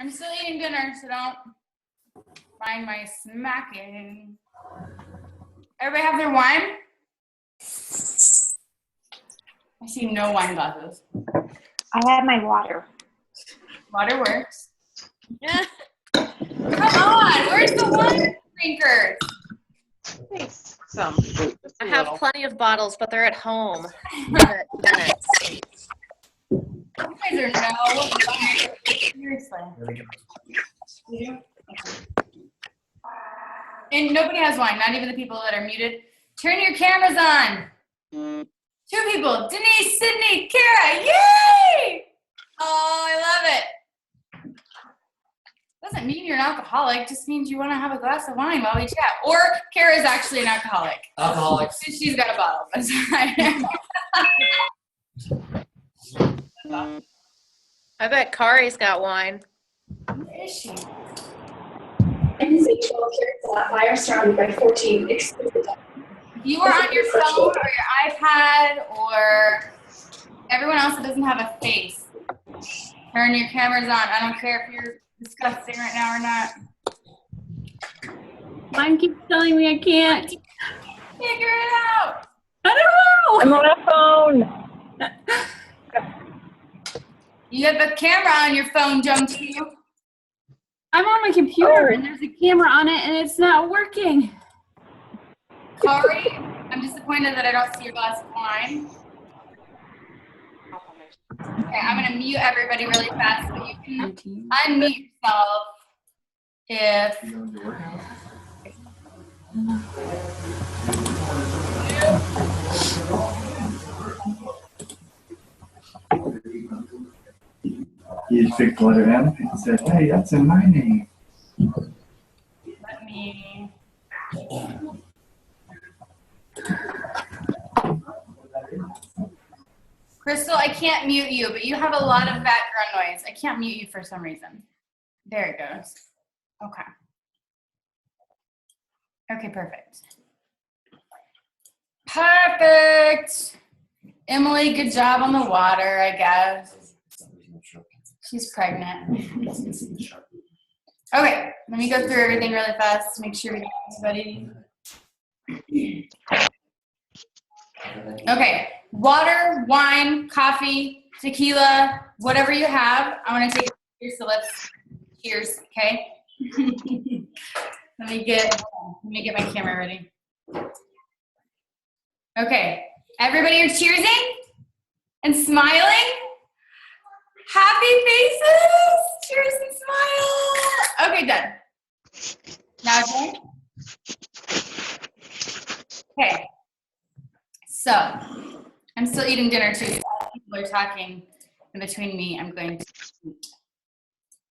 I'm still eating dinner, so don't mind my smacking. Everybody have their wine? I see no wine glasses. I have my water. Water works. Yeah. Come on, where's the wine drinkers? Thanks. Some. I have plenty of bottles, but they're at home. You guys are no. Seriously. And nobody has wine, not even the people that are muted. Turn your cameras on. 2 people, Denise, Sydney, Kara, yay! Oh, I love it. Doesn't mean you're an alcoholic, just means you want to have a glass of wine while we chat. Or Kara's actually an alcoholic. Alcoholics. She's got a bottle. That's fine. I bet Kari's got wine. Where is she? And say 12 carats a lot. Why are surrounded by 14 exclusive. You are on your phone or your iPad or everyone else that doesn't have a face. Turn your cameras on. I don't care if you're disgusting right now or not. Mine keeps telling me I can't. Figure it out. I don't know. I'm on a phone. You have the camera on your phone, Jungsu. I'm on my computer and there's a camera on it and it's not working. Kari, I'm disappointed that I don't see your glass of wine. Okay, I'm going to mute everybody really fast so you can unmute yourself if... He picked the letter M and said, hey, that's in my name. Let me... Crystal, I can't mute you, but you have a lot of background noise. I can't mute you for some reason. There it goes. Okay. Okay, perfect. Perfect. Emily, good job on the water, I guess. She's pregnant. Okay, let me go through everything really fast to make sure we got everybody. Okay, water, wine, coffee, tequila, whatever you have. I want to take a cheers, so let's cheers, okay? Let me get my camera ready. Okay, everybody are cheersing and smiling. Happy faces, cheers and smile. Okay, done. Now again. Okay. So, I'm still eating dinner too. People are talking in between me. I'm going to eat.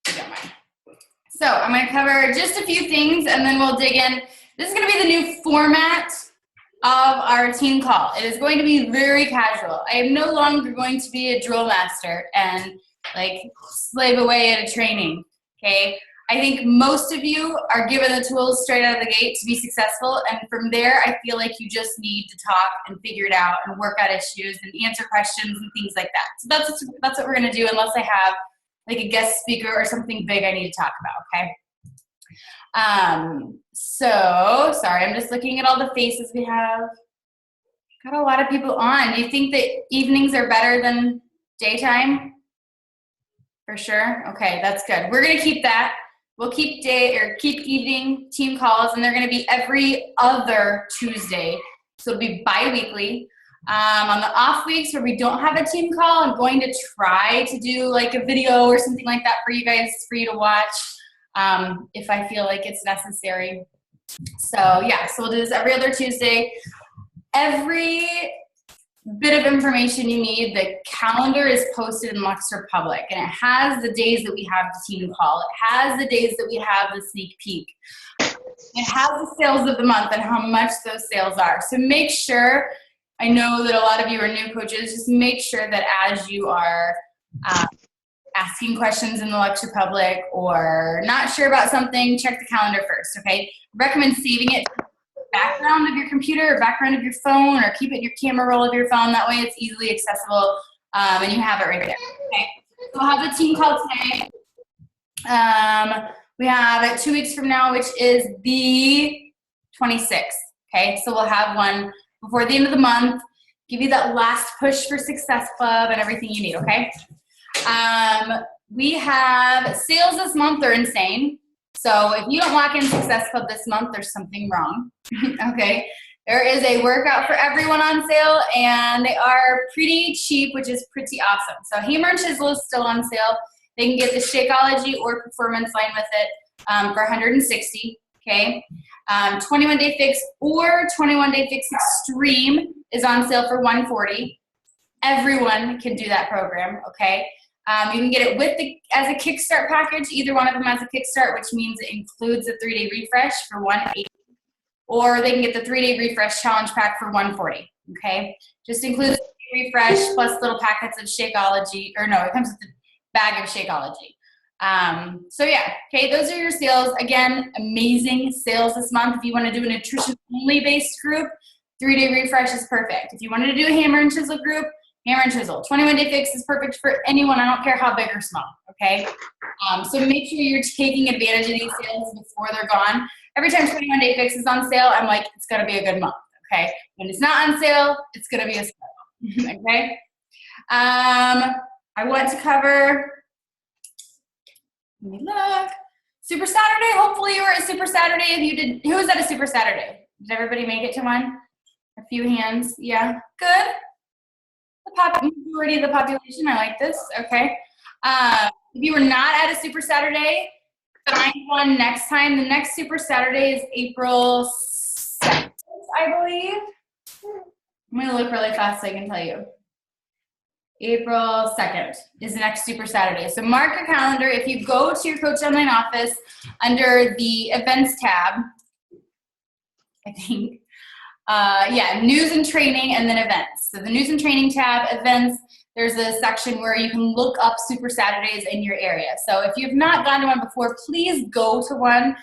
You don't mind. So, I'm going to cover just a few things and then we'll dig in. This is going to be the new format of our team call. It is going to be very casual. I am no longer going to be a drill master and like slave away at a training, okay? I think most of you are given the tools straight out of the gate to be successful, and from there, I feel like you just need to talk and figure it out and work out issues and answer questions and things like that. So that's what we're gonna do unless I have like a guest speaker or something big I need to talk about, okay? So, sorry, I'm just looking at all the faces we have. Got a lot of people on. Do you think that evenings are better than daytime? For sure? Okay, that's good. We're gonna keep that. We'll keep evening team calls, and they're gonna be every other Tuesday. So it'll be bi-weekly. On the off weeks where we don't have a team call, I'm going to try to do like a video or something like that for you guys, for you to watch, if I feel like it's necessary. So yeah, so we'll do this every other Tuesday. Every bit of information you need, the calendar is posted in Luxe Republic, and it has the days that we have the team call. It has the days that we have the sneak peek. It has the sales of the month and how much those sales are. So make sure, I know that a lot of you are new coaches, just make sure that as you are asking questions in the Luxe Republic or not sure about something, check the calendar first, okay? Recommend saving it background of your computer or background of your phone, or keep it in your camera roll of your phone. That way it's easily accessible and you have it right there. Okay, so we'll have the team call today. We have 2 weeks from now, which is the 26th. Okay, so we'll have one before the end of the month. Give you that last push for Success Club and everything you need. Okay. We have sales this month. They're insane. So if you don't walk in Success Club this month, there's something wrong. Okay. There is a workout for everyone on sale, and they are pretty cheap, which is pretty awesome. So Hammer and Chisel is still on sale. They can get the Shakeology or Performance line with it for $160. Okay. 21-Day Fix or 21-Day Fix Extreme is on sale for $140. Everyone can do that program. Okay. You can get it as a Kickstart package. Either one of them has a Kickstart, which means it includes a 3-day refresh for $180. Or they can get the 3-day refresh challenge pack for $140. Okay, just includes the refresh plus little packets of Shakeology, or no, it comes with the bag of Shakeology. So yeah, okay, those are your sales. Again, amazing sales this month. If you want to do a nutrition only based group, 3-day refresh is perfect. If you wanted to do a Hammer and Chisel group, Hammer and Chisel. 21-Day Fix is perfect for anyone. I don't care how big or small. Okay, so make sure you're taking advantage of these sales before they're gone. Every time 21-Day Fix is on sale, I'm like, it's going to be a good month, okay? When it's not on sale, it's going to be a sale, okay? I want to cover, let me look, Super Saturday. Hopefully you were at Super Saturday. If you did, who was at a Super Saturday? Did everybody make it to one? A few hands, yeah, good. The majority of the population, I like this, okay? If you were not at a Super Saturday, find one next time. The next Super Saturday is April 2nd, I believe. I'm going to look really fast so I can tell you. April 2nd is the next Super Saturday. So mark your calendar. If you go to your Coach Online office under the events tab, I think, news and training and then events. So the news and training tab, events, there's a section where you can look up Super Saturdays in your area. So if you've not gone to one before, please go to one.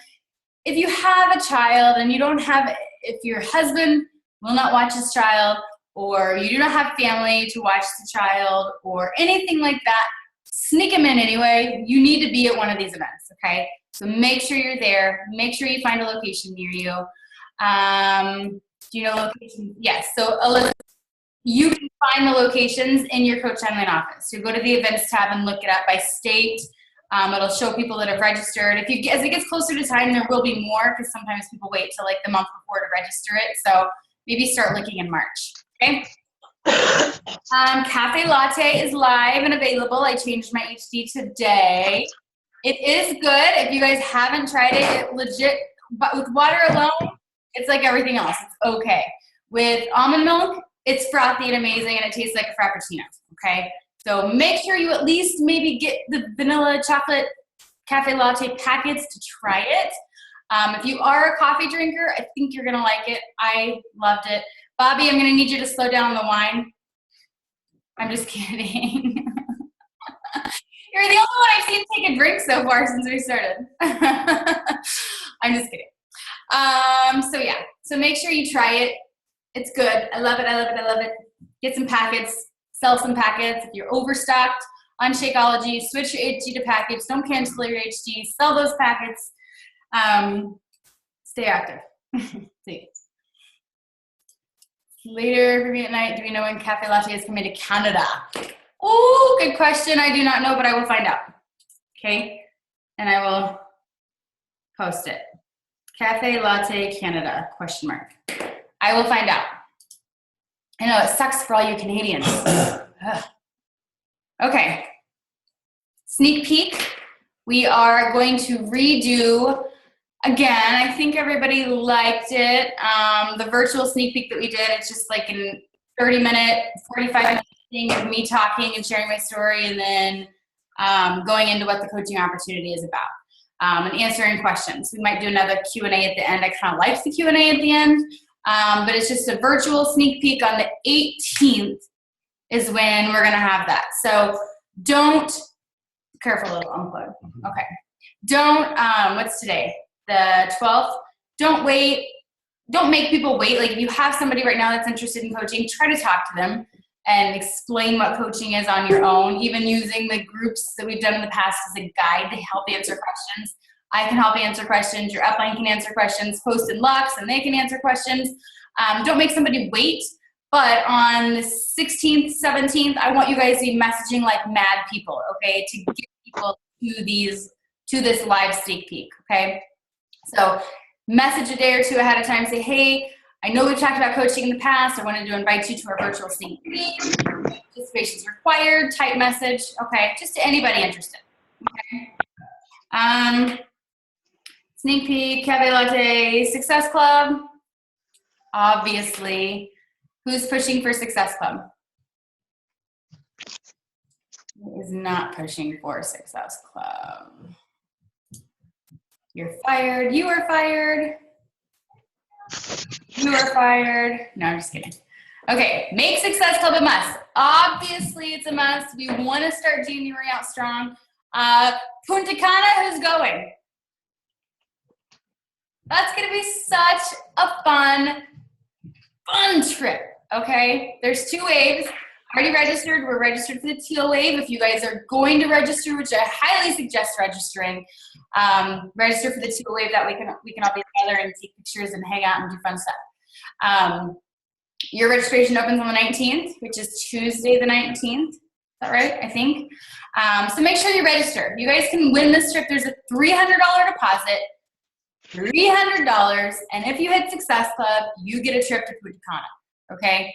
If you have a child and you don't have, if your husband will not watch his child, or you do not have family to watch the child, or anything like that, sneak them in anyway. You need to be at one of these events, okay? So make sure you're there. Make sure you find a location near you. Do you know location? Yes. So Elizabeth, you can find the locations in your Coach Online office. So go to the events tab and look it up by state. It'll show people that have registered. As it gets closer to time, there will be more because sometimes people wait till like the month before to register it. So maybe start looking in March. Okay. Cafe Latte is live and available. I changed my HD today. It is good. If you guys haven't tried it, it legit, but with water alone, it's like everything else. It's okay. With almond milk, it's frothy and amazing, and it tastes like a Frappuccino, okay? So make sure you at least maybe get the vanilla chocolate Cafe Latte packets to try it. If you are a coffee drinker, I think you're gonna like it. I loved it. Bobby, I'm gonna need you to slow down the wine. I'm just kidding. You're the only one I've seen take a drink so far since we started. I'm just kidding. So yeah, so make sure you try it. It's good. I love it, I love it, I love it. Get some packets, sell some packets. If you're overstocked on Shakeology, switch your HD to package. Don't cancel your HD. Sell those packets. Stay active. See. Later for me at night, do we know when Cafe Latte is coming to Canada? Oh, good question. I do not know, but I will find out. Okay? And I will post it. Cafe Latte Canada, question mark. I will find out. I know, it sucks for all you Canadians. Okay. Sneak peek. We are going to redo, again, I think everybody liked it. The virtual sneak peek that we did, it's just like a 30-minute, 45-minute thing of me talking and sharing my story, and then going into what the coaching opportunity is about. And answering questions. We might do another Q&A at the end. I kind of like the Q&A at the end, but it's just a virtual sneak peek on the 18th is when we're gonna have that. So don't, careful, little unplug. Okay. Don't, what's today? The 12th. Don't wait. Don't make people wait. Like if you have somebody right now that's interested in coaching, try to talk to them and explain what coaching is on your own, even using the groups that we've done in the past as a guide to help answer questions. I can help answer questions. Your upline can answer questions. Post in Luxe, and they can answer questions. Don't make somebody wait. But on the 16th, 17th, I want you guys to be messaging like mad people, okay, to get people to this live sneak peek, okay? So message a day or two ahead of time. Say, hey, I know we've talked about coaching in the past. I wanted to invite you to our virtual sneak peek. Participation is required. Type message, okay, just to anybody interested, okay? Sneak peek, Cafe Latte, Success Club. Obviously, who's pushing for Success Club? Who is not pushing for Success Club? You're fired. You are fired. You are fired. No, I'm just kidding. Okay, make Success Club a must. Obviously, it's a must. We want to start January out strong. Punta Cana, who's going? That's going to be such a fun trip, okay? There's 2 waves. Already registered. We're registered for the teal wave. If you guys are going to register, which I highly suggest registering, register for the teal wave. That we can all be together and take pictures and hang out and do fun stuff. Your registration opens on the 19th, which is Tuesday the 19th. Is that right? I think. So make sure you register. You guys can win this trip. There's a $300 deposit. $300, and if you hit Success Club, you get a trip to Punta Cana, okay?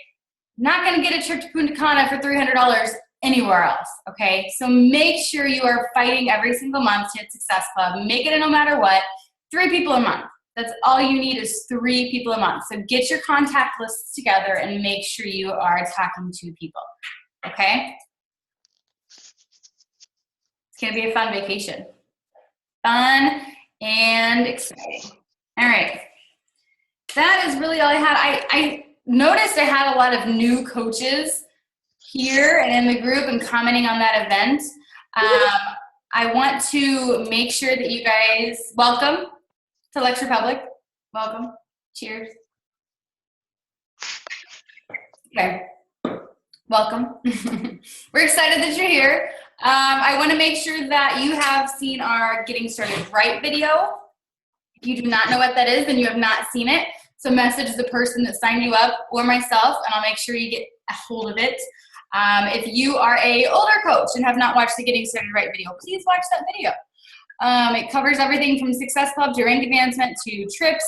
Not gonna get a trip to Punta Cana for $300 anywhere else, okay? So make sure you are fighting every single month to hit Success Club. Make it a no matter what. 3 people a month. That's all you need is 3 people a month. So get your contact lists together and make sure you are talking to people, okay? It's gonna be a fun vacation. Fun and exciting. All right. That is really all I had. I noticed I had a lot of new coaches here and in the group and commenting on that event. I want to make sure that you guys, welcome to Lecture Public. Welcome. Cheers. Okay. Welcome. We're excited that you're here. I want to make sure that you have seen our Getting Started Right video. If you do not know what that is, then you have not seen it. So message the person that signed you up or myself, and I'll make sure you get a hold of it. If you are a older coach and have not watched the Getting Started Right video, please watch that video. It covers everything from Success Club to rank advancement to trips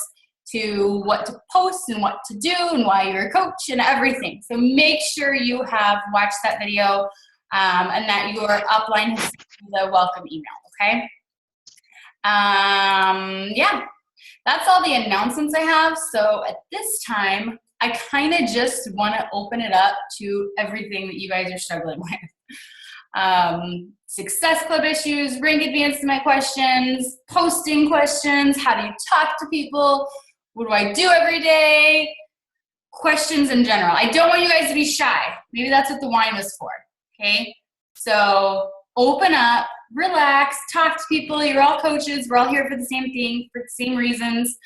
to what to post and what to do and why you're a coach and everything. So make sure you have watched that video and that your upline has sent you the welcome email, okay? Yeah, that's all the announcements I have. So at this time, I kind of just want to open it up to everything that you guys are struggling with. Success Club issues, rank advancement questions, posting questions, how do you talk to people, what do I do every day, questions in general. I don't want you guys to be shy. Maybe that's what the wine was for, okay? So open up, relax, talk to people. You're all coaches. We're all here for the same thing, for the same reasons.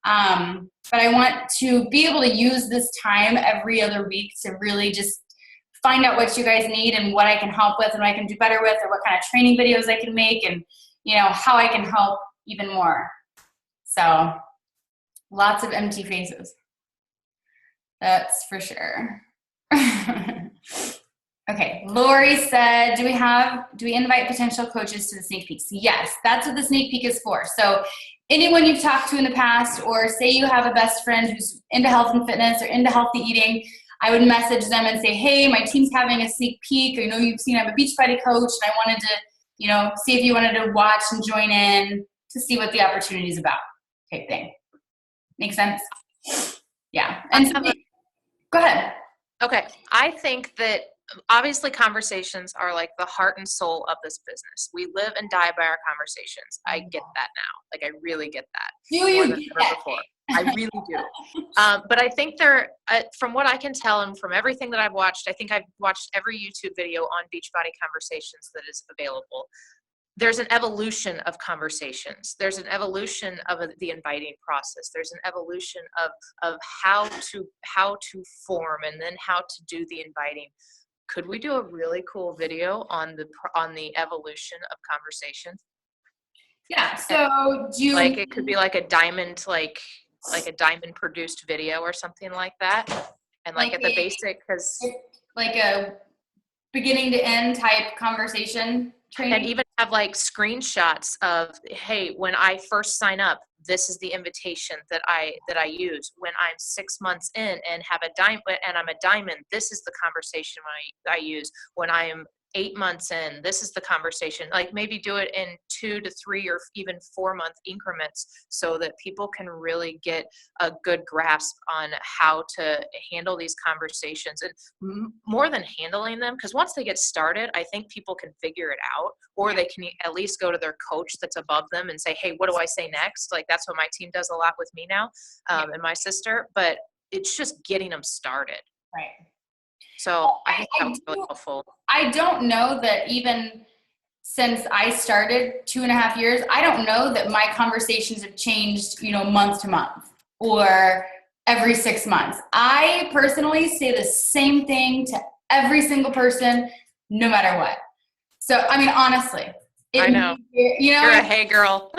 But I want to be able to use this time every other week to really just find out what you guys need and what I can help with and what I can do better with, or what kind of training videos I can make, and how I can help even more. So lots of empty faces. That's for sure. Okay, Lori said, do we invite potential coaches to the sneak peeks? Yes, that's what the sneak peek is for. So anyone you've talked to in the past, or say you have a best friend who's into health and fitness or into healthy eating, I would message them and say, hey, my team's having a sneak peek. I know you've seen I'm a Beachbody coach, and I wanted to, see if you wanted to watch and join in to see what the opportunity is about, type thing. Make sense? Yeah. And so, go ahead. Okay. I think that obviously conversations are like the heart and soul of this business. We live and die by our conversations. I get that now. Like, I really get that. Do you get that? I really do. But I think from what I can tell and from everything that I've watched, I think I've watched every YouTube video on Beachbody conversations that is available. there's an evolution of conversations. There's an evolution of the inviting process. There's an evolution of how to form and then how to do the inviting. Could we do a really cool video on the evolution of conversation? Yeah. So do you Like, it could be like a diamond, like a diamond produced video or something like that. And like at the basic, because like a beginning to end type conversation training? and even have like screenshots of, hey, when I first sign up, this is the invitation that I use. When I'm 6 months in and have I'm a diamond, this is the conversation I use. When I am 8 months in, this is the conversation. Like, maybe do it in 2 to 3 or even 4 month increments so that people can really get a good grasp on how to handle these conversations. And more than handling them, because once they get started, I think people can figure it out, or they can at least go to their coach that's above them and say, hey, what do I say next? Like, that's what my team does a lot with me now, and my sister. But it's just getting them started. Right. So I think that was really helpful. I don't know that even since I started 2.5 years, I don't know that my conversations have changed, month to month or every 6 months. I personally say the same thing to every single person, no matter what. So, I mean, honestly. I know. You're a hey girl.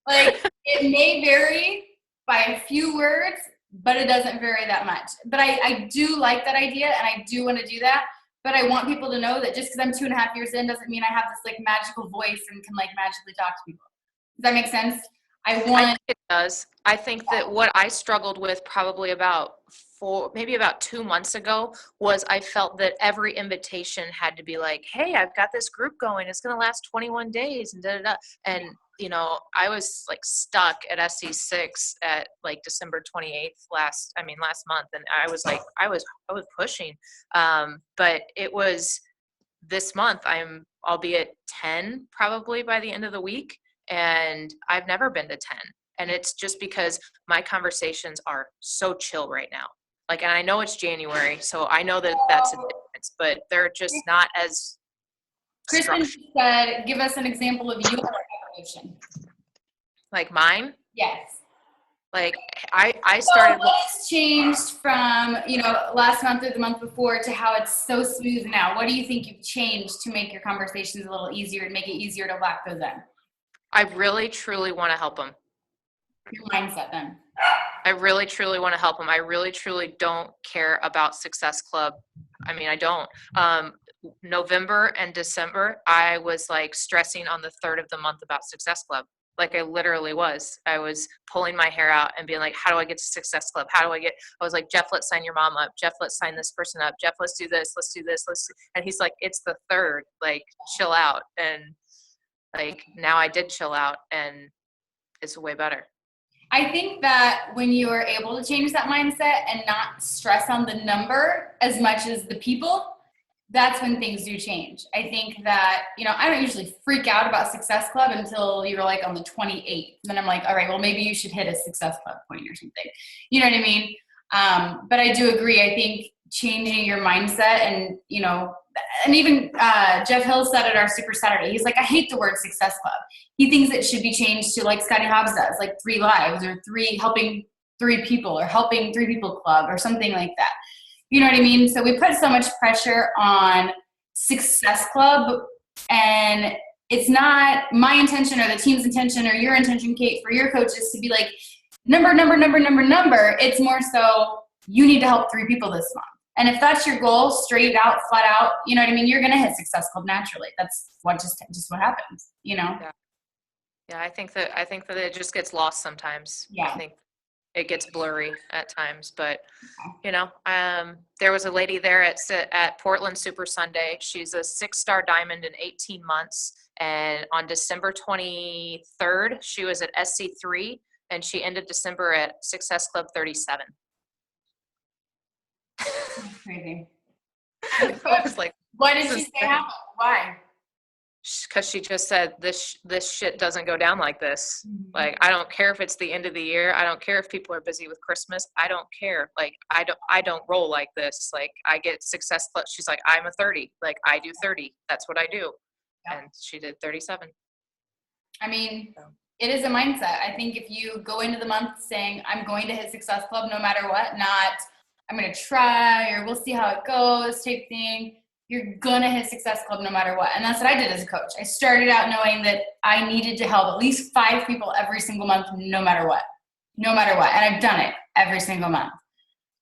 Like, it may vary by a few words, but it doesn't vary that much. But I do like that idea, and I do want to do that. But I want people to know that just because I'm 2.5 years in doesn't mean I have this like magical voice and can like magically talk to people. Does that make sense? I think it does. I think that what I struggled with probably about 2 months ago was I felt that every invitation had to be like, hey, I've got this group going. It's going to last 21 days and da da da. And I was like stuck at SC6 at like December 28th last month. And I was like, I was pushing. But it was this month, I'll be at 10 probably by the end of the week. And I've never been to 10. And it's just because my conversations are so chill right now. Like, and I know it's January, so I know that that's a difference, but they're just not as Kristen structured. said, give us an example of your evolution. Like mine? Yes. Like I started. So what's changed from, last month or the month before to how it's so smooth now? What do you think you've changed to make your conversations a little easier and make it easier to lock those in? I really, truly want to help them. Your mindset then. I really, truly want to help them. I really, truly don't care about Success Club. I mean, I don't. November and December, I was like stressing on the 3rd of the month about Success Club. Like, I literally was. I was pulling my hair out and being like, how do I get to Success Club? I was like, Jeff, let's sign your mom up. Jeff, let's sign this person up. Jeff, let's do this. Let's do this. And he's like, it's the 3rd. Like, chill out. And like, now I did chill out, and it's way better. I think that when you are able to change that mindset and not stress on the number as much as the people, that's when things do change. I think that, I don't usually freak out about Success Club until you're like on the 28th. And then I'm like, all right, well, maybe you should hit a Success Club point or something. You know what I mean? But I do agree. I think changing your mindset and, and even Jeff Hill said at our Super Saturday, he's like, I hate the word Success Club. He thinks it should be changed to like Scotty Hobbs does, like 3 lives or helping 3 people or helping 3 people club or something like that. You know what I mean? So we put so much pressure on Success Club, and it's not my intention or the team's intention or your intention, Kate, for your coaches to be like number. It's more so you need to help 3 people this month. And if that's your goal, straight out, flat out, you know what I mean? You're going to hit Success Club naturally. That's just what happens, Yeah, I think that it just gets lost sometimes. Yeah. I think it gets blurry at times, but there was a lady there at Portland Super Sunday. She's a 6-star diamond in 18 months. And on December 23rd, she was at SC3, and she ended December at Success Club 37. crazy. I was like, Why did she say how? Why? because she just said this shit doesn't go down like this. Mm-hmm. Like, I don't care if it's the end of the year. I don't care if people are busy with Christmas. I don't care. Like, I don't roll like this. Like, I get Success Club. She's like, I'm a 30. Like, I do 30. That's what I do. Yeah. and she did 37. I mean, it is a mindset. I think if you go into the month saying, I'm going to hit Success Club no matter what, not I'm going to try or we'll see how it goes type thing, you're going to hit Success Club no matter what. And that's what I did as a coach. I started out knowing that I needed to help at least 5 people every single month, no matter what. No matter what. And I've done it every single month.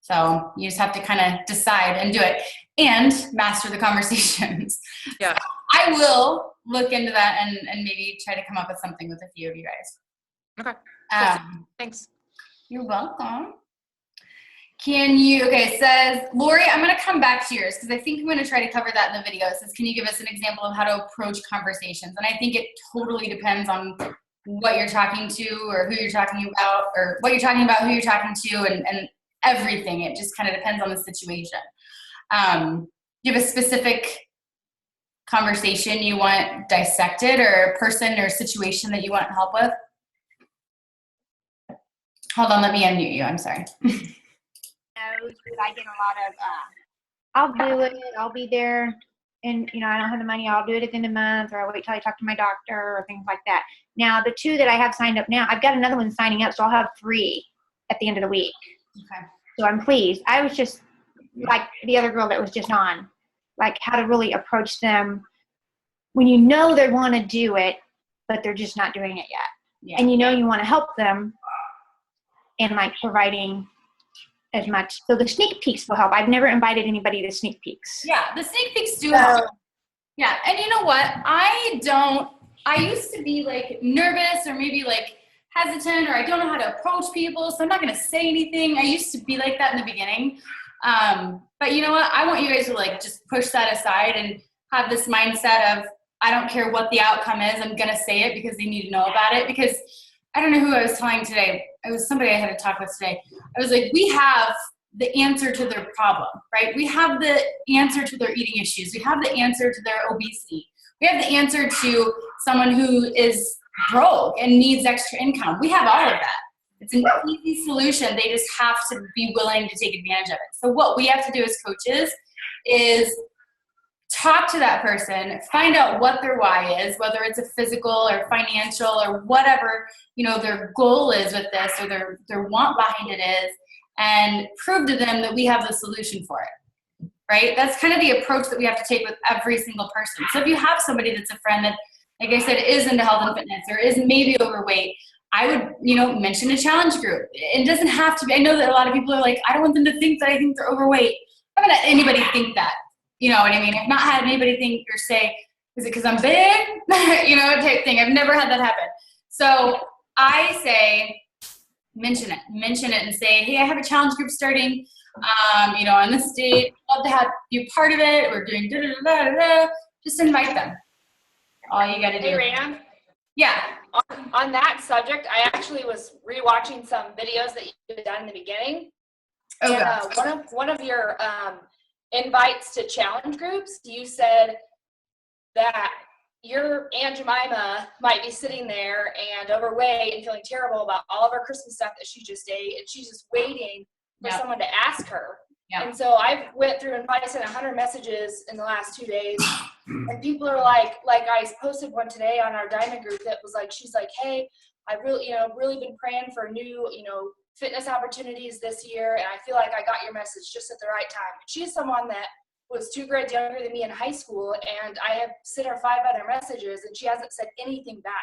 So you just have to kind of decide and do it and master the conversations. Yeah. So I will look into that and maybe try to come up with something with a few of you guys. Okay. Thanks. You're welcome. Okay, it says, Lori, I'm going to come back to yours because I think I'm going to try to cover that in the video. It says, can you give us an example of how to approach conversations? And I think it totally depends on what you're talking to or who you're talking about or what you're talking about, who you're talking to, and everything. It just kind of depends on the situation. Do you have a specific conversation you want dissected or a person or situation that you want help with? Hold on, let me unmute you. I'm sorry. Knows that I get a lot of, I'll do it, I'll be there, and, I don't have the money, I'll do it at the end of the month, or I'll wait till I talk to my doctor, or things like that. Now, the 2 that I have signed up now, I've got another one signing up, so I'll have 3 at the end of the week. Okay. So I'm pleased. I was just, like the other girl that was just on, like how to really approach them when you know they want to do it, but they're just not doing it yet. Yeah. And you want to help them, and like providing as much. So the sneak peeks will help. I've never invited anybody to sneak peeks. Yeah, the sneak peeks do help. Yeah, and you know what? I used to be like nervous or maybe like hesitant or I don't know how to approach people, so I'm not going to say anything. I used to be like that in the beginning. But you know what? I want you guys to like just push that aside and have this mindset of I don't care what the outcome is. I'm going to say it because they need to know about it. Because I don't know who I was telling today. It was somebody I had to talk with today. I was like, we have the answer to their problem, right? We have the answer to their eating issues. We have the answer to their obesity. We have the answer to someone who is broke and needs extra income. We have all of that. It's an easy solution. They just have to be willing to take advantage of it. So what we have to do as coaches is talk to that person, find out what their why is, whether it's a physical or financial or whatever, their goal is with this or their want behind it is, and prove to them that we have the solution for it, right? That's kind of the approach that we have to take with every single person. So if you have somebody that's a friend that, like I said, is into health and fitness or is maybe overweight, I would, mention a challenge group. It doesn't have to be. I know that a lot of people are like, I don't want them to think that I think they're overweight. I'm not let anybody think that. You know what I mean? I've not had anybody think or say, is it because I'm big? Type thing. I've never had that happen. So I say, mention it and say, hey, I have a challenge group starting, on this date. I'd love to have you part of it. We're doing da-da-da-da-da. Just invite them. All you got to do. Hey, Raina. Yeah. On that subject, I actually was rewatching some videos that you had done in the beginning. Oh, and one of your invites to challenge groups, you said that your Aunt Jemima might be sitting there and overweight and feeling terrible about all of her Christmas stuff that she just ate, and she's just waiting for someone to ask her. Yeah. And so I went through and probably sent 100 messages in the last 2 days, and people are like I posted one today on our Diamond group that was like, she's like, hey, I really been praying for new, fitness opportunities this year, and I feel like I got your message just at the right time. She's someone that was 2 grades younger than me in high school, and I have sent her 5 other messages, and she hasn't said anything back.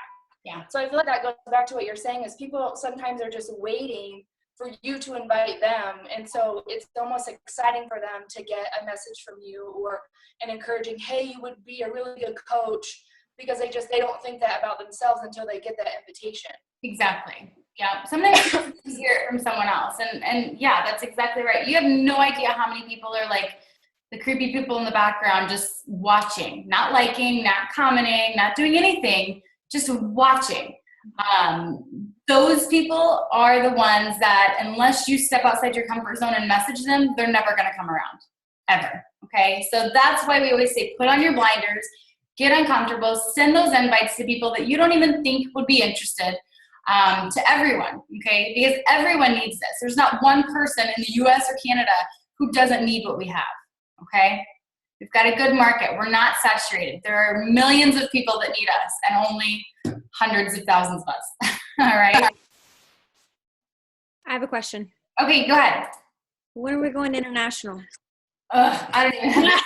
Yeah. So I feel like that goes back to what you're saying, is people sometimes are just waiting for you to invite them, and so it's almost exciting for them to get a message from you or an encouraging, hey, you would be a really good coach, because they don't think that about themselves until they get that invitation. Exactly. Yeah. Sometimes you hear it from someone else. And yeah, that's exactly right. You have no idea how many people are like the creepy people in the background just watching, not liking, not commenting, not doing anything, just watching. Those people are the ones that, unless you step outside your comfort zone and message them, they're never going to come around, ever. Okay? So that's why we always say, put on your blinders, get uncomfortable, send those invites to people that you don't even think would be interested, to everyone, okay? Because everyone needs this. There's not one person in the US or Canada who doesn't need what we have, okay? We've got a good market. We're not saturated. There are millions of people that need us and only hundreds of thousands of us. All right. I have a question. Okay, go ahead. When are we going international? I don't even have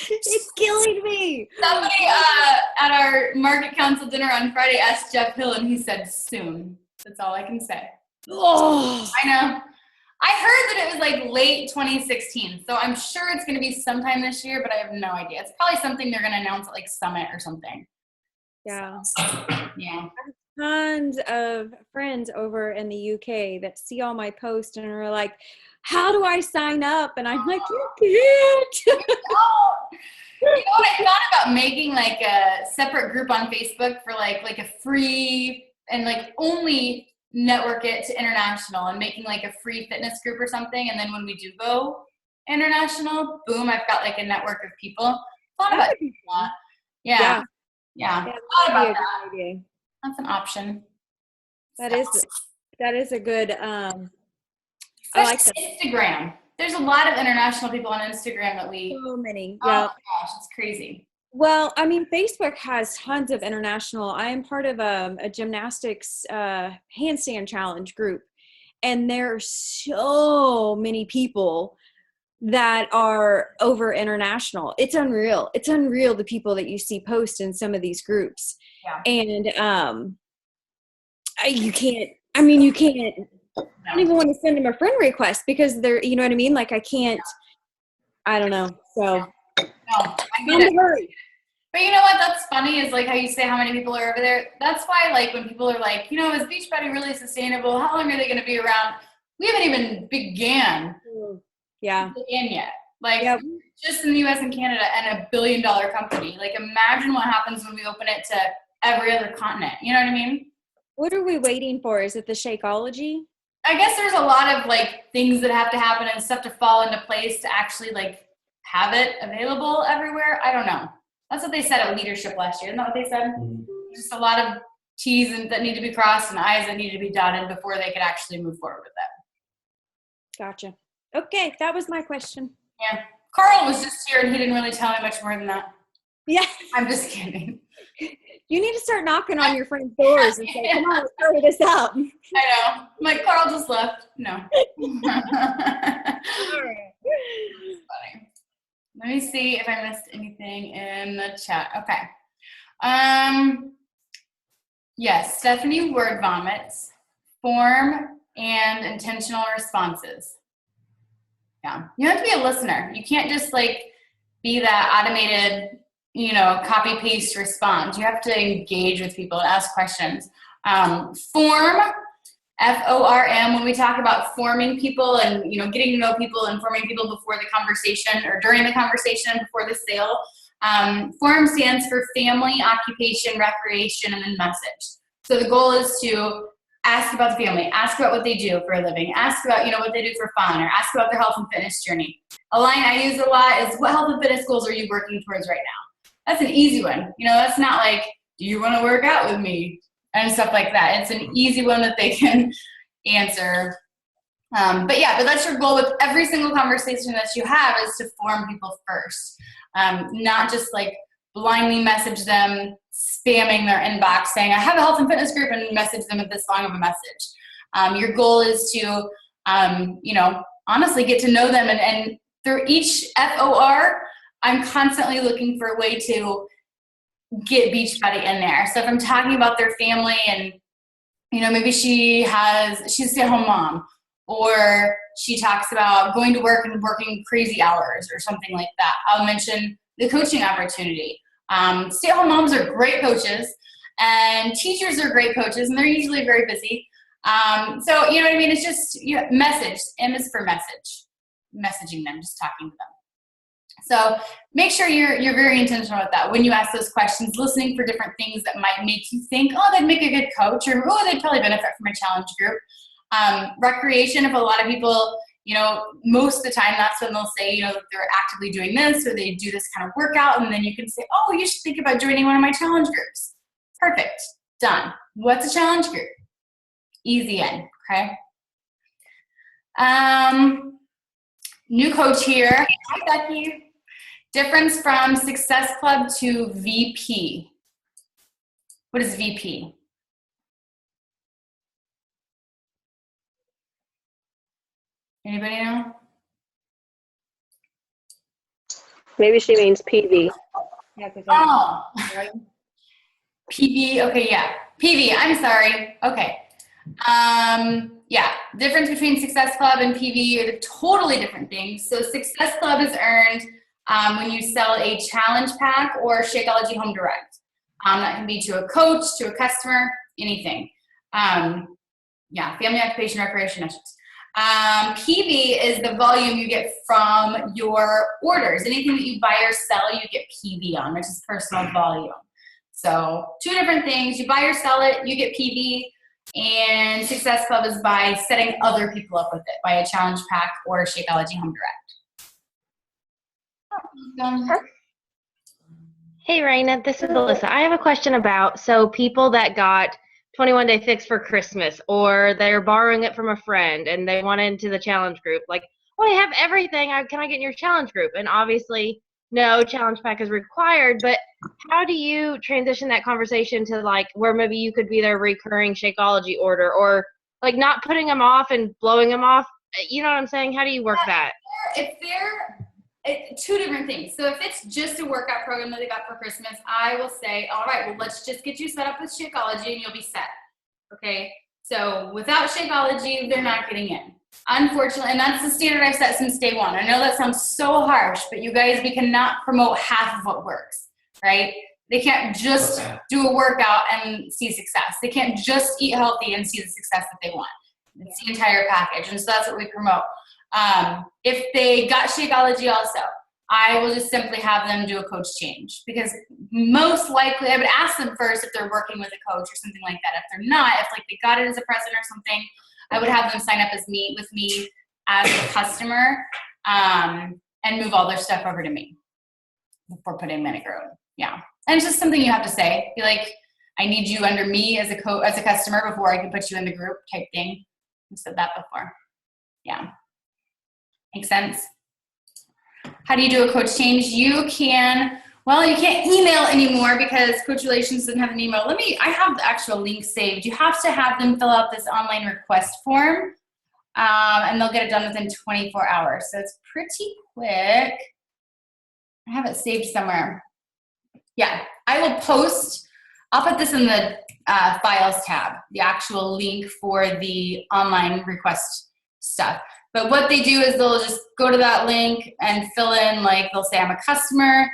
It's killing me. Somebody at our market council dinner on Friday asked Jeff Hill, and he said soon. That's all I can say. Oh, I know. I heard that it was like late 2016, so I'm sure it's going to be sometime this year, but I have no idea. It's probably something they're going to announce at like Summit or something. yeah. Yeah. Tons of friends over in the UK that see all my posts and are like, how do I sign up? And I'm like, you can't. You know what I thought about making like a separate group on Facebook for like a free and like only network it to international and making like a free fitness group or something. And then when we do go international, boom, I've got like a network of people. Thought about doing that. Yeah. Thought about that. Idea. That's an option. That is a good, I like that. Instagram. There's a lot of international people on Instagram that we. So many. Oh Yeah. my gosh, it's crazy. Well, I mean, Facebook has tons of international. I am part of a gymnastics handstand challenge group, and there are so many people that are over international. It's unreal. It's unreal the people that you see post in some of these groups. Yeah. And you can't. I don't even want to send them a friend request because they're, you know what I mean? Like I can't. I don't know. So. No, I get it. But you know what? That's funny is like how you say how many people are over there. That's why like when people are like, you know, is Beachbody really sustainable? How long are they going to be around? We haven't even began yet. Like just in the US and Canada and $1 billion company. Like imagine what happens when we open it to every other continent. You know what I mean? What are we waiting for? Is it the Shakeology? I guess there's a lot of like things that have to happen and stuff to fall into place to actually like have it available everywhere. I don't know. That's what they said at leadership last year. Isn't that what they said? Just a lot of T's that need to be crossed and I's that need to be dotted before they could actually move forward with that. Gotcha. Okay, that was my question. Yeah. Carl was just here and he didn't really tell me much more than that. Yeah. I'm just kidding. You need to start knocking on your friends' doors and say, come on, let's hurry this up. I know. I'm like, Carl just left. No. Funny. Let me see if I missed anything in the chat. Okay. Yes, Stephanie word vomits, form and intentional responses. Yeah. You have to be a listener. You can't just like be that automated, you know, copy paste response. You have to engage with people and ask questions. Form, F-O-R-M, when we talk about forming people and, you know, getting to know people and forming people before the conversation or during the conversation before the sale. Form stands for family, occupation, recreation, and then message. So the goal is to ask about the family, ask about what they do for a living, ask about, you know, what they do for fun, or ask about their health and fitness journey. A line I use a lot is, what health and fitness goals are you working towards right now? That's an easy one. You know, that's not like, do you want to work out with me? And stuff like that. It's an easy one that they can answer. But that's your goal with every single conversation that you have, is to form people first. Not just like blindly message them, spamming their inbox saying, I have a health and fitness group, and message them with this long of a message. Your goal is to, you know, honestly get to know them. And through each FOR, I'm constantly looking for a way to get Beachbody in there. So if I'm talking about their family and, you know, maybe she's a stay-at-home mom, or she talks about going to work and working crazy hours or something like that, I'll mention the coaching opportunity. Stay-at-home moms are great coaches, and teachers are great coaches, and they're usually very busy. So, you know what I mean? It's just message. M is for message. Messaging them, just talking to them. So make sure you're very intentional with that when you ask those questions, listening for different things that might make you think, oh, they'd make a good coach, or oh, they'd probably benefit from a challenge group. Recreation, if a lot of people, you know, most of the time that's when they'll say, you know, that they're actively doing this or they do this kind of workout, and then you can say, oh, you should think about joining one of my challenge groups. Perfect. Done. What's a challenge group? Easy in, okay? New coach here. Hi, Becky. Difference from Success Club to VP. What is VP? Anybody know? Maybe she means PV. Yeah, 'cause Oh, right? PV. Okay, yeah. PV. I'm sorry. Okay. Yeah. Difference between Success Club and PV are totally different things. So Success Club is earned when you sell a challenge pack or Shakeology Home Direct. That can be to a coach, to a customer, anything. Yeah, family, occupation, recreation, issues. PV is the volume you get from your orders. Anything that you buy or sell, you get PV on, which is personal volume. So 2 different things. You buy or sell it, you get PV. And Success Club is by setting other people up with it, by a challenge pack or Shakeology Home Direct. Hey, Raina, this is Alyssa. I have a question about, so people that got 21 Day Fix for Christmas, or they're borrowing it from a friend and they want into the challenge group, like, well, I have everything. Can I get in your challenge group? And obviously, no challenge pack is required, but how do you transition that conversation to like where maybe you could be their recurring Shakeology order, or like not putting them off and blowing them off? You know what I'm saying? How do you work that? If they're 2 different things. So if it's just a workout program that they got for Christmas, I will say, all right, well, let's just get you set up with Shakeology and you'll be set. Okay. So without Shakeology, they're not getting in. Unfortunately, and that's the standard I've set since day one. I know that sounds so harsh, but you guys, we cannot promote half of what works, right? They can't just do a workout and see success. They can't just eat healthy and see the success that they want. It's the entire package, and so that's what we promote. If they got Shakeology also, I will just simply have them do a coach change, because most likely I would ask them first if they're working with a coach or something like that. If they're not, if like they got it as a present or something, I would have them sign up with me as a customer, and move all their stuff over to me before putting them in a group. Yeah, and it's just something you have to say. Be like, I need you under me as a customer before I can put you in the group type thing. I've said that before. Yeah, makes sense. How do you do a coach change? You can't email anymore because Coach Relations doesn't have an email. I have the actual link saved. You have to have them fill out this online request form, and they'll get it done within 24 hours. So it's pretty quick. I have it saved somewhere. Yeah, I'll put this in the files tab, the actual link for the online request stuff. But what they do is they'll just go to that link and fill in, like they'll say, I'm a customer,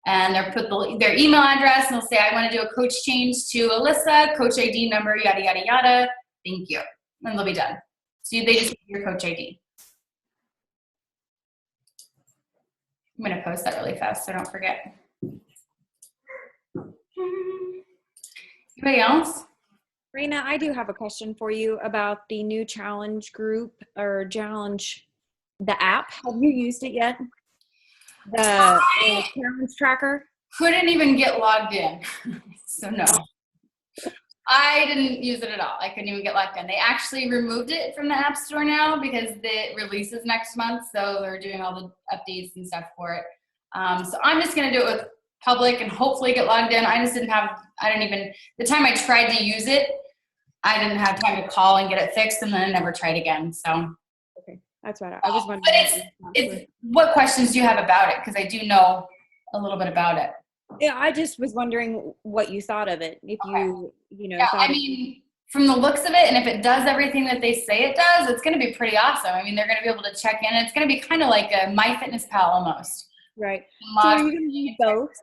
and they'll put their email address, and they'll say, I want to do a coach change to Alyssa, coach ID number, yada, yada, yada. Thank you. And they'll be done. So they just give your coach ID. I'm going to post that really fast so I don't forget. Anybody else? Raina, I do have a question for you about the new challenge group or challenge, the app. Have you used it yet? The challenge tracker? Couldn't even get logged in. So no. I didn't use it at all. I couldn't even get logged in. They actually removed it from the App Store now because it releases next month. So they're doing all the updates and stuff for it. So I'm just going to do it with public and hopefully get logged in. The time I tried to use it, I didn't have time to call and get it fixed, and then I never tried again. So okay, that's what I was wondering. But it's what questions do you have about it? Because I do know a little bit about it. Yeah, I just was wondering what you thought of it. If you know. Yeah, I mean, from the looks of it, and if it does everything that they say it does, it's going to be pretty awesome. I mean, they're going to be able to check in. It's going to be kind of like a MyFitnessPal almost. Right. So are you going to do both?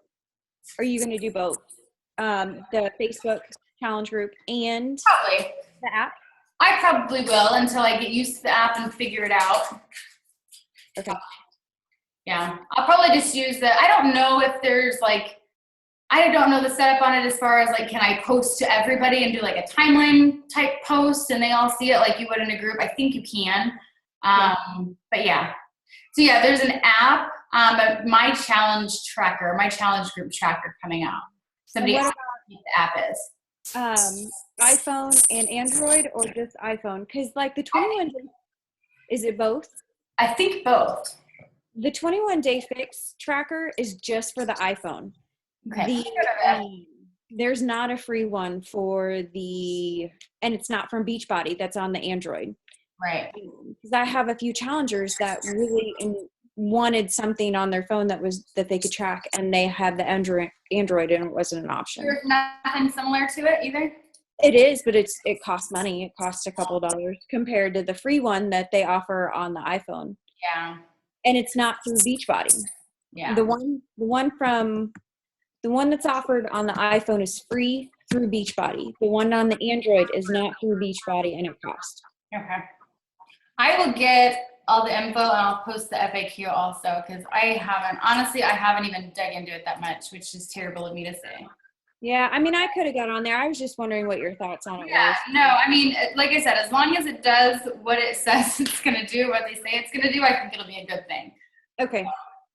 Are you going to do both? The Facebook challenge group and probably the app? I probably will until I get used to the app and figure it out. Okay. Yeah, I'll probably just use I don't know if there's I don't know the setup on it as far as can I post to everybody and do like a timeline type post and they all see it like you would in a group? I think you can. But yeah. So yeah, there's an app, my challenge group tracker coming out. Somebody asked me what the app is. iPhone and Android or just iPhone? Because the 21 day, is it both? I think both. The 21-day fix tracker is just for the iPhone. Okay. There's not a free one and it's not from Beachbody. That's on the Android. Right. Because I have a few challengers that really wanted something on their phone that they could track, and they had the Android and it wasn't an option. There's nothing similar to it either? It is, but it costs money. It costs a couple dollars compared to the free one that they offer on the iPhone. Yeah. And it's not through Beachbody. Yeah. The one that's offered on the iPhone is free through Beachbody. The one on the Android is not through Beachbody, and it costs. Okay. I will get all the info and I'll post the FAQ also, because I haven't even dug into it that much, which is terrible of me to say. Yeah, I mean, I could have got on there. I was just wondering what your thoughts on it Yeah, were. no, I mean, like I said, as long as it does what it says it's going to do, what they say it's going to do, I think it'll be a good thing. Okay.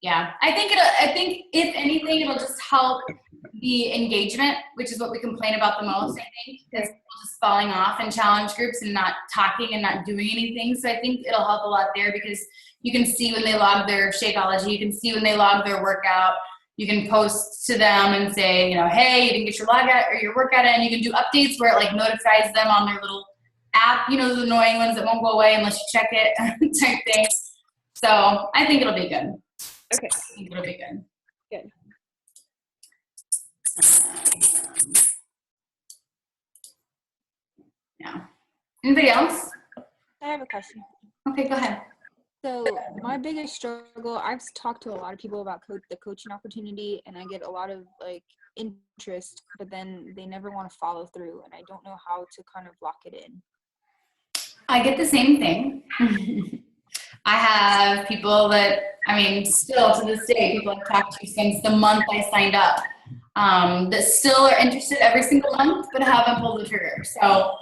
Yeah, I think if anything, it'll just help the engagement, which is what we complain about the most, I think, is people just falling off in challenge groups and not talking and not doing anything. So I think it'll help a lot there, because you can see when they log their Shakeology, you can see when they log their workout. You can post to them and say, you know, hey, you didn't get your logout or your workout in. You can do updates where it like notifies them on their little app, you know, those annoying ones that won't go away unless you check it type thing. So I think it'll be good. Okay. I think it'll be good. Good. Yeah. Anybody else? I have a question. Okay, go ahead. So my biggest struggle, I've talked to a lot of people about the coaching opportunity, and I get a lot of like interest, but then they never want to follow through, and I don't know how to kind of lock it in. I get the same thing. I have people that, I mean, still to this day, people I've talked to since the month I signed up, that still are interested every single month, but haven't pulled the trigger. So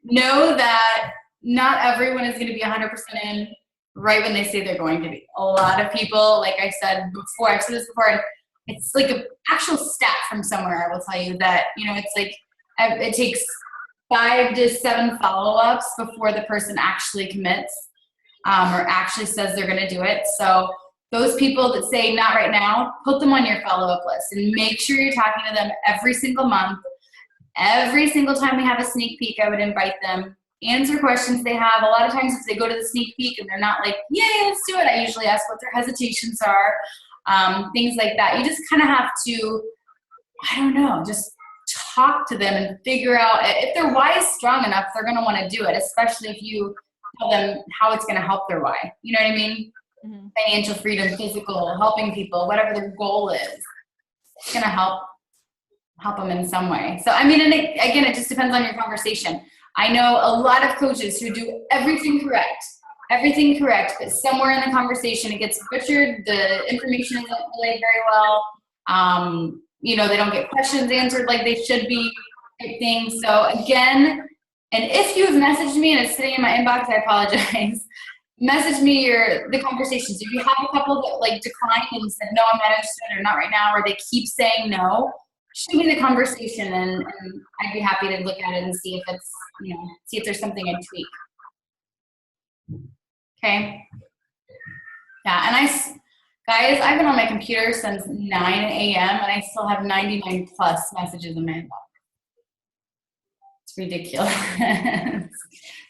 know that not everyone is going to be 100% in right when they say they're going to be. A lot of people, like I said before, I've said this before, and it's like an actual stat from somewhere, I will tell you that, you know, it's like it takes 5 to 7 follow-ups before the person actually commits or actually says they're going to do it. So those people that say not right now, put them on your follow-up list and make sure you're talking to them every single month. Every single time we have a sneak peek, I would invite them, answer questions they have. A lot of times if they go to the sneak peek and they're not like, yay, let's do it, I usually ask what their hesitations are, things like that. You just kind of have to, I don't know, just talk to them and figure out if their why is strong enough, they're going to want to do it, especially if you tell them how it's going to help their why. You know what I mean? Mm-hmm. Financial freedom, physical, helping people, whatever their goal is, it's going to help them in some way. So, I mean, and again, it just depends on your conversation. I know a lot of coaches who do everything correct, but somewhere in the conversation it gets butchered, the information isn't relayed very well, you know, they don't get questions answered like they should be, type thing. So again, and if you've messaged me and it's sitting in my inbox, I apologize. Message me the conversations. If you have a couple that like declined and said, no, I'm not interested or not right now, or they keep saying no, shoot me the conversation and I'd be happy to look at it and see if it's, you know, see if there's something I'd tweak. Okay. Yeah, and guys, I've been on my computer since 9 a.m. and I still have 99 plus messages in my inbox. It's ridiculous.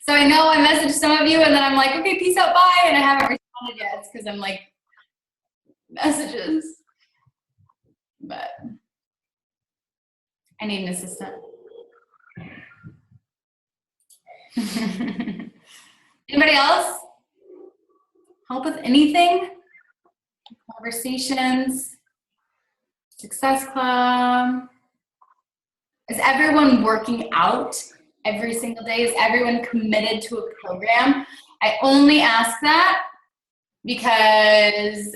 So I know I messaged some of you and then I'm like, okay, peace out, bye, and I haven't responded yet. It's because I'm like, messages. But I need an assistant. Anybody else? Help with anything? Conversations? Success Club? Is everyone working out every single day? Is everyone committed to a program? I only ask that because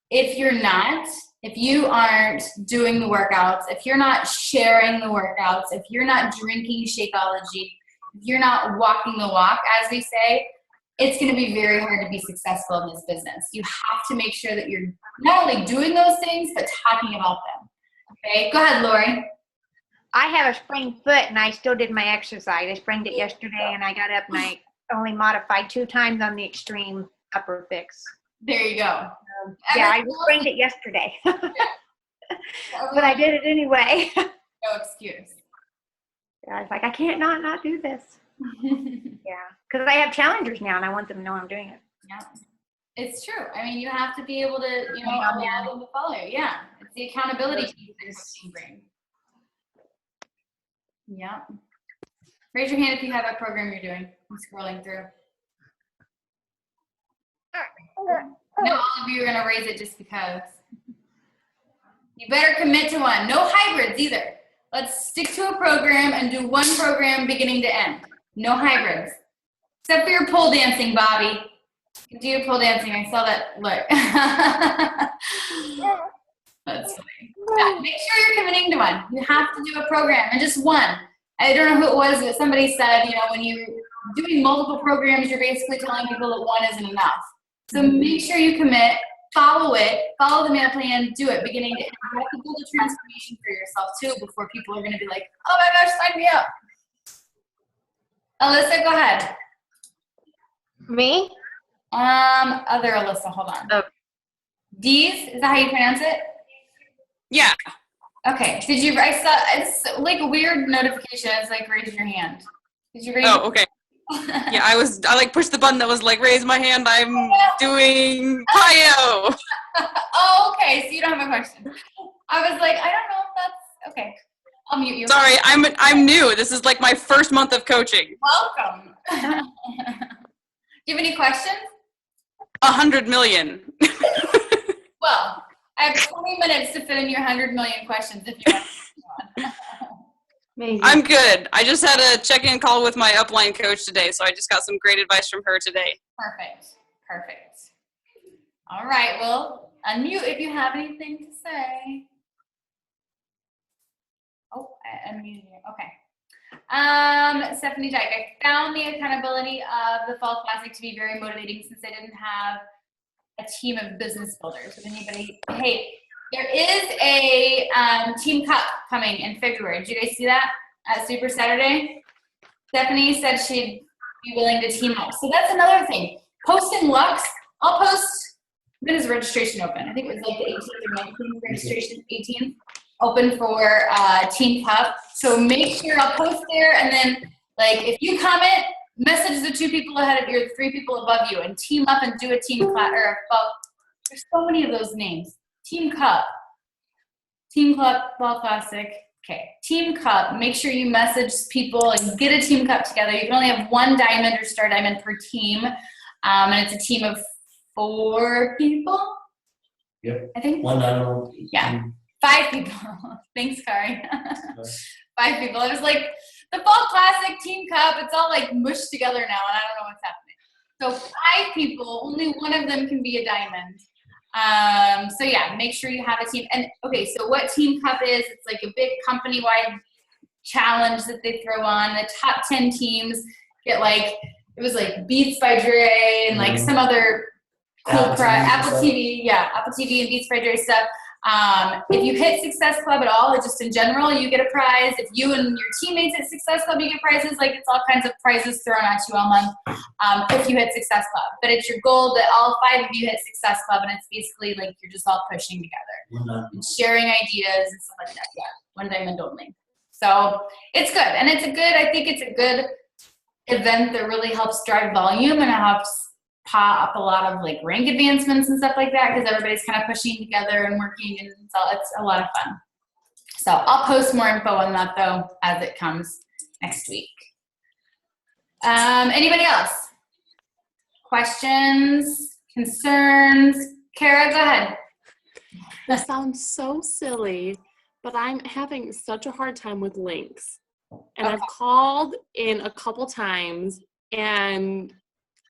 if you're not, if you aren't doing the workouts, if you're not sharing the workouts, if you're not drinking Shakeology, if you're not walking the walk, as we say, it's going to be very hard to be successful in this business. You have to make sure that you're not only doing those things, but talking about them. Okay, go ahead, Lori. I have a sprained foot and I still did my exercise. I sprained it yesterday and I got up and I only modified 2 times on the extreme upper fix. There you go. Yeah, I sprained it yesterday. But I did it anyway. No excuse. Yeah, I was like, I can't not do this. Yeah, because I have challengers now, and I want them to know I'm doing it. Yeah, it's true. I mean, you have to be able to, you know, allow them to follow you. Yeah, it's the accountability piece that coaching brings. Yeah. Raise your hand if you have a program you're doing. I'm scrolling through. No, all of you are going to raise it just because. You better commit to one. No hybrids either. Let's stick to a program and do one program beginning to end. No hybrids. Except for your pole dancing, Bobby. You can do your pole dancing. I saw that. Look. That's funny. Yeah, make sure you're committing to one. You have to do a program and just one. I don't know who it was, but somebody said, you know, when you're doing multiple programs, you're basically telling people that one isn't enough. So make sure you commit, follow it, follow the meal plan, do it beginning to end. You have to build a transformation for yourself too before people are going to be like, oh my gosh, sign me up. Alyssa, go ahead. Me? Other Alyssa, hold on. Oh. Dees, is that how you pronounce it? Yeah. Okay. Did you? I saw it's like a weird notification. It's like raise your hand. Did you raise? Oh, okay. Yeah, I like pushed the button that was like raise my hand. I'm doing bio. Oh, okay. So you don't have a question. I was like, I don't know if that's okay. I'll mute you. Sorry, I'm new. This is like my first month of coaching. Welcome. Do you have any questions? 100 million. Well, I have 20 minutes to fit in your 100 million questions if you want. Amazing. I'm good. I just had a check-in call with my upline coach today, so I just got some great advice from her today. Perfect. Perfect. All right. Well, unmute if you have anything to say. Oh, I unmuted you. Okay. Stephanie Dyke, I found the accountability of the Fall Classic to be very motivating since I didn't have a team of business builders. If anybody, hey, there is a team cup coming in February. Did you guys see that at Super Saturday? Stephanie said she'd be willing to team up. So that's another thing. Post in Luxe. I'll post. When is registration open? I think it was like the 18th or 19th registration. 18th open for Team Cup. So make sure I'll post there, and then like if you comment, message the 2 people ahead of you, or the 3 people above you, and team up and do a team class. Or well, there's so many of those names. Team Cup, Team Club, Ball Classic. Okay, Team Cup. Make sure you message people and get a Team Cup together. You can only have 1 diamond or star diamond per team, and it's a team of 4 people. Yep. I think. 1 diamond. Yeah. 5 people. Thanks, Kari. 5 people. It was like the Fall Classic, Team Cup. It's all like mushed together now, and I don't know what's happening. So 5 people, only 1 of them can be a diamond. So yeah, make sure you have a team. And okay, so what Team Cup is, it's like a big company-wide challenge that they throw on. The top 10 teams get like, it was like Beats by Dre and like some other cool Apple TV, yeah, Apple TV and Beats by Dre stuff. If you hit Success Club at all, or just in general, you get a prize. If you and your teammates hit Success Club, you get prizes. Like it's all kinds of prizes thrown at you all month if you hit Success Club. But it's your goal that all 5 of you hit Success Club, and it's basically like you're just all pushing together and sharing ideas and stuff like that. Yeah, 1 diamond only. So it's good, and it's a good. I think it's a good event that really helps drive volume, and it helps pop up a lot of like rank advancements and stuff like that, because everybody's kind of pushing together and working, and so it's a lot of fun. So I'll post more info on that though as it comes next week. Anybody else? Questions, concerns? Kara, go ahead. This sounds so silly, but I'm having such a hard time with links. And I've called in a couple times, and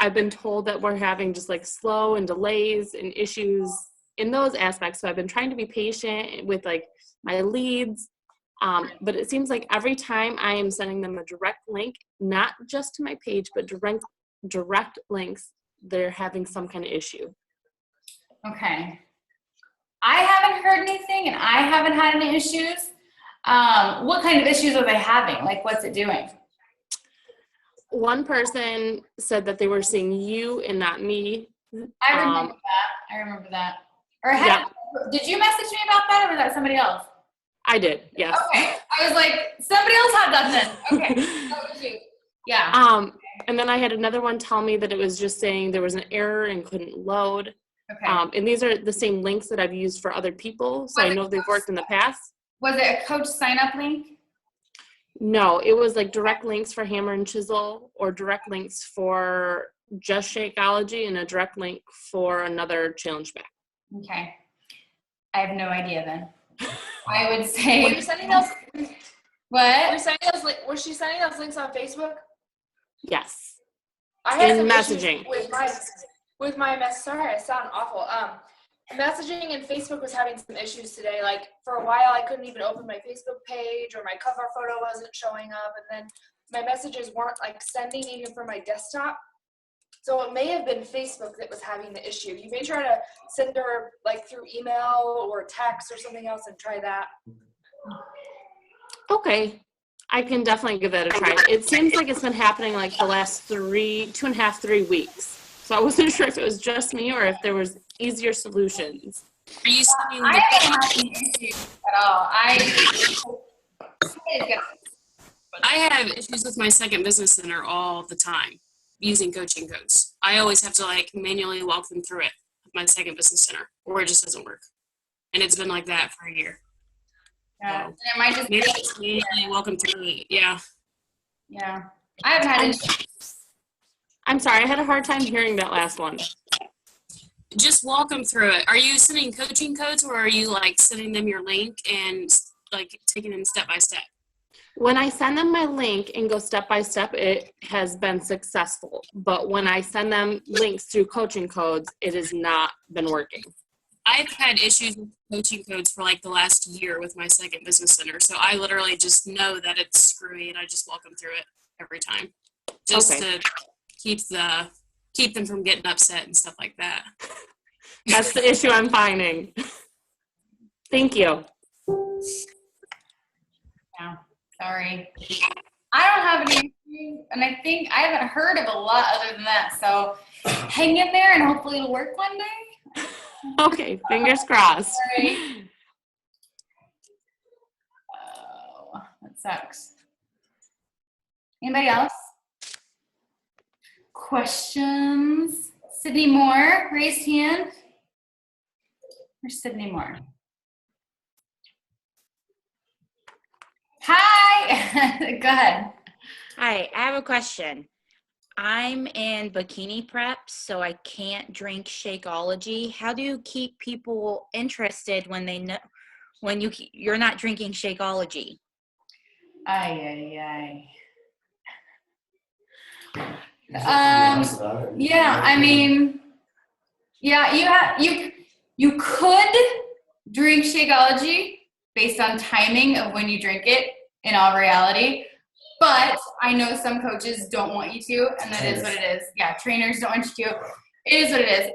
I've been told that we're having just like slow and delays and issues in those aspects. So I've been trying to be patient with like my leads. But it seems like every time I am sending them a direct link, not just to my page, but direct links, they're having some kind of issue. Okay. I haven't heard anything, and I haven't had any issues. What kind of issues are they having? Like, what's it doing? One person said that they were seeing you and not me I remember that. I remember that. Or did you message me about that, or was that somebody else? I did, yes. Okay. I was like, somebody else had that then. Okay. That was you. Yeah. And then I had another one tell me that it was just saying there was an error and couldn't load. Okay. And these are the same links that I've used for other people, so I know they've worked in the past. Was it a coach sign-up link? No, it was like direct links for Hammer and Chisel, or direct links for just Shakeology, and a direct link for another challenge back. Okay. I have no idea then. I would say. Were you sending those? What? Was she sending those links on Facebook? Yes. I had In some messaging. With my mess. Sorry, I sound awful. Messaging and Facebook was having some issues today. Like for a while, I couldn't even open my Facebook page, or my cover photo wasn't showing up, and then my messages weren't like sending even from my desktop. So it may have been Facebook that was having the issue. You may try to send her like through email or text or something else and try that. Okay. I can definitely give that a try. It seems like it's been happening like the last 2.5, 3 weeks. So I wasn't sure if it was just me or if there was easier solutions. Are you saying I haven't had any issues at all. I have issues with my second business center all the time using coaching codes. I always have to like manually walk them through it with my second business center, or it just doesn't work. And it's been like that for a year. Yeah. So, it might just maybe it's manually welcome through it. Yeah. Yeah. I've had issues. I'm sorry, I had a hard time hearing that last one. Just walk them through it. Are you sending coaching codes, or are you like sending them your link and like taking them step by step? When I send them my link and go step by step, it has been successful. But when I send them links through coaching codes, it has not been working. I've had issues with coaching codes for like the last year with my second business center. So I literally just know that it's screwy, and I just walk them through it every time, just to keep them from getting upset and stuff like that. That's the issue I'm finding. Thank you. Yeah, sorry. I don't have any issues, and I think I haven't heard of a lot other than that. So hang in there, and hopefully it'll work one day. Okay, fingers crossed. Sorry. Oh, that sucks. Anybody else? Questions? Sydney Moore, raised hand. Where's Sydney Moore? Hi. Go ahead. Hi, I have a question. I'm in bikini prep, so I can't drink Shakeology. How do you keep people interested when they know when you're not drinking Shakeology? Yeah, I mean, yeah, you could drink Shakeology based on timing of when you drink it in all reality, but I know some coaches don't want you to, and that is what it is. Yeah, trainers don't want you to. It is what it is.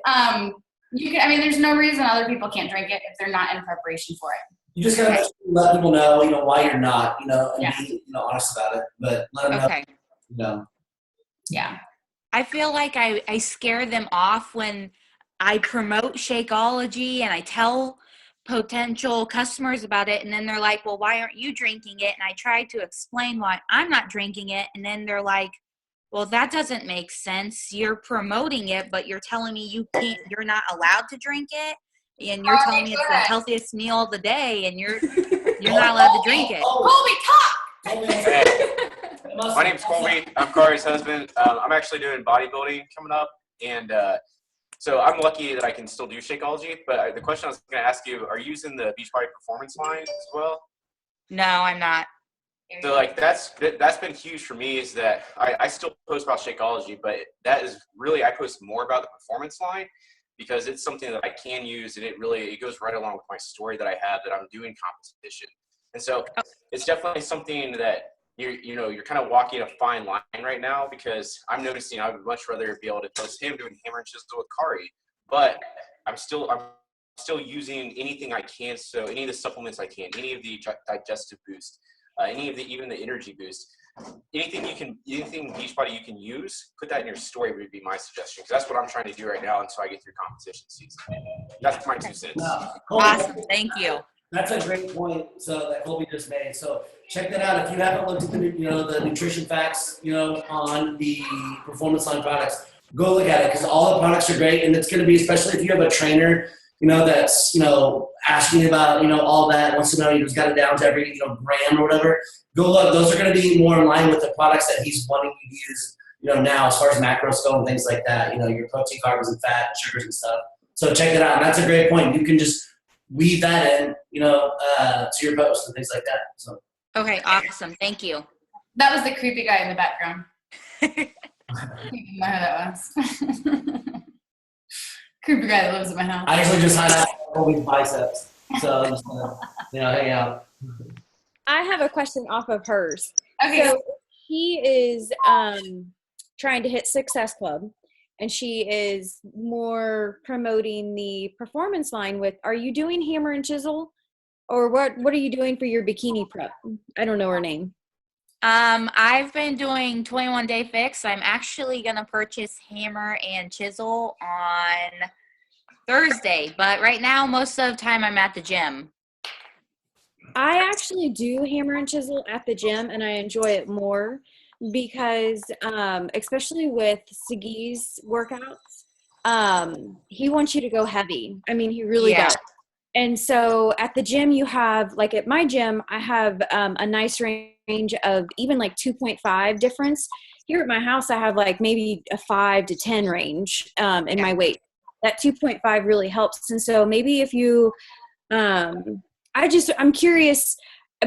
There's no reason other people can't drink it if they're not in preparation for it. You just gotta let people know, why you're not, and be, honest about it. But let them know, Yeah. I feel like I scare them off when I promote Shakeology and I tell potential customers about it, and then they're like, well, why aren't you drinking it? And I try to explain why I'm not drinking it, and then they're like, well, that doesn't make sense. You're promoting it, but you're telling me you're not allowed to drink it, and you're telling me it's the healthiest meal of the day, and you're not allowed to drink it. Colby, talk! Hey, my name's Colby. I'm Kari's husband. I'm actually doing bodybuilding coming up, and so I'm lucky that I can still do Shakeology. But the question I was going to ask you: are you using the Beachbody Performance line as well? No, I'm not. So that's been huge for me, is that I still post about Shakeology, but that is really, I post more about the performance line because it's something that I can use, and it goes right along with my story that I have that I'm doing competition. And so it's definitely something that you're kind of walking a fine line right now, because I'm noticing I would much rather be able to post him doing hammer and chisel with Kari, but I'm still using anything I can. So any of the supplements I can, any of the digestive boost, even the energy boost. anything Beachbody you can use, put that in your story would be my suggestion, because that's what I'm trying to do right now until I get through competition season. That's my 2 cents. Awesome. Thank you. That's a great point. So that Colby just made. So check that out. If you haven't looked at the nutrition facts, on the performance line products, go look at it because all the products are great, and it's going to be, especially if you have a trainer, that's asking about all that, wants to know who's got it down to every gram or whatever. Go look. Those are going to be more in line with the products that he's wanting you to use, now as far as macros go and things like that. Your protein, carbs, and fat, and sugars and stuff. So check it out. And that's a great point. You can just weave that in, to your post and things like that. So. Okay, awesome. Thank you. That was the creepy guy in the background. I don't know who that was. Creepy guy that lives in my house. I usually just highlight Colby's biceps. So I'm just gonna, hang out. I have a question off of hers. Okay. So she is trying to hit Success Club, and she is more promoting the performance line with, are you doing hammer and chisel? Or what are you doing for your bikini prep? I don't know her name. I've been doing 21 Day Fix. I'm actually going to purchase hammer and chisel on Thursday, but right now, most of the time I'm at the gym. I actually do hammer and chisel at the gym, and I enjoy it more because, especially with Sagi's workouts, he wants you to go heavy. I mean, he really does. And so at the gym, you have, like at my gym, I have a nice range of even like 2.5 difference. Here at my house, I have like maybe a 5 to 10 range in my weight. That 2.5 really helps. And so maybe if you, I'm curious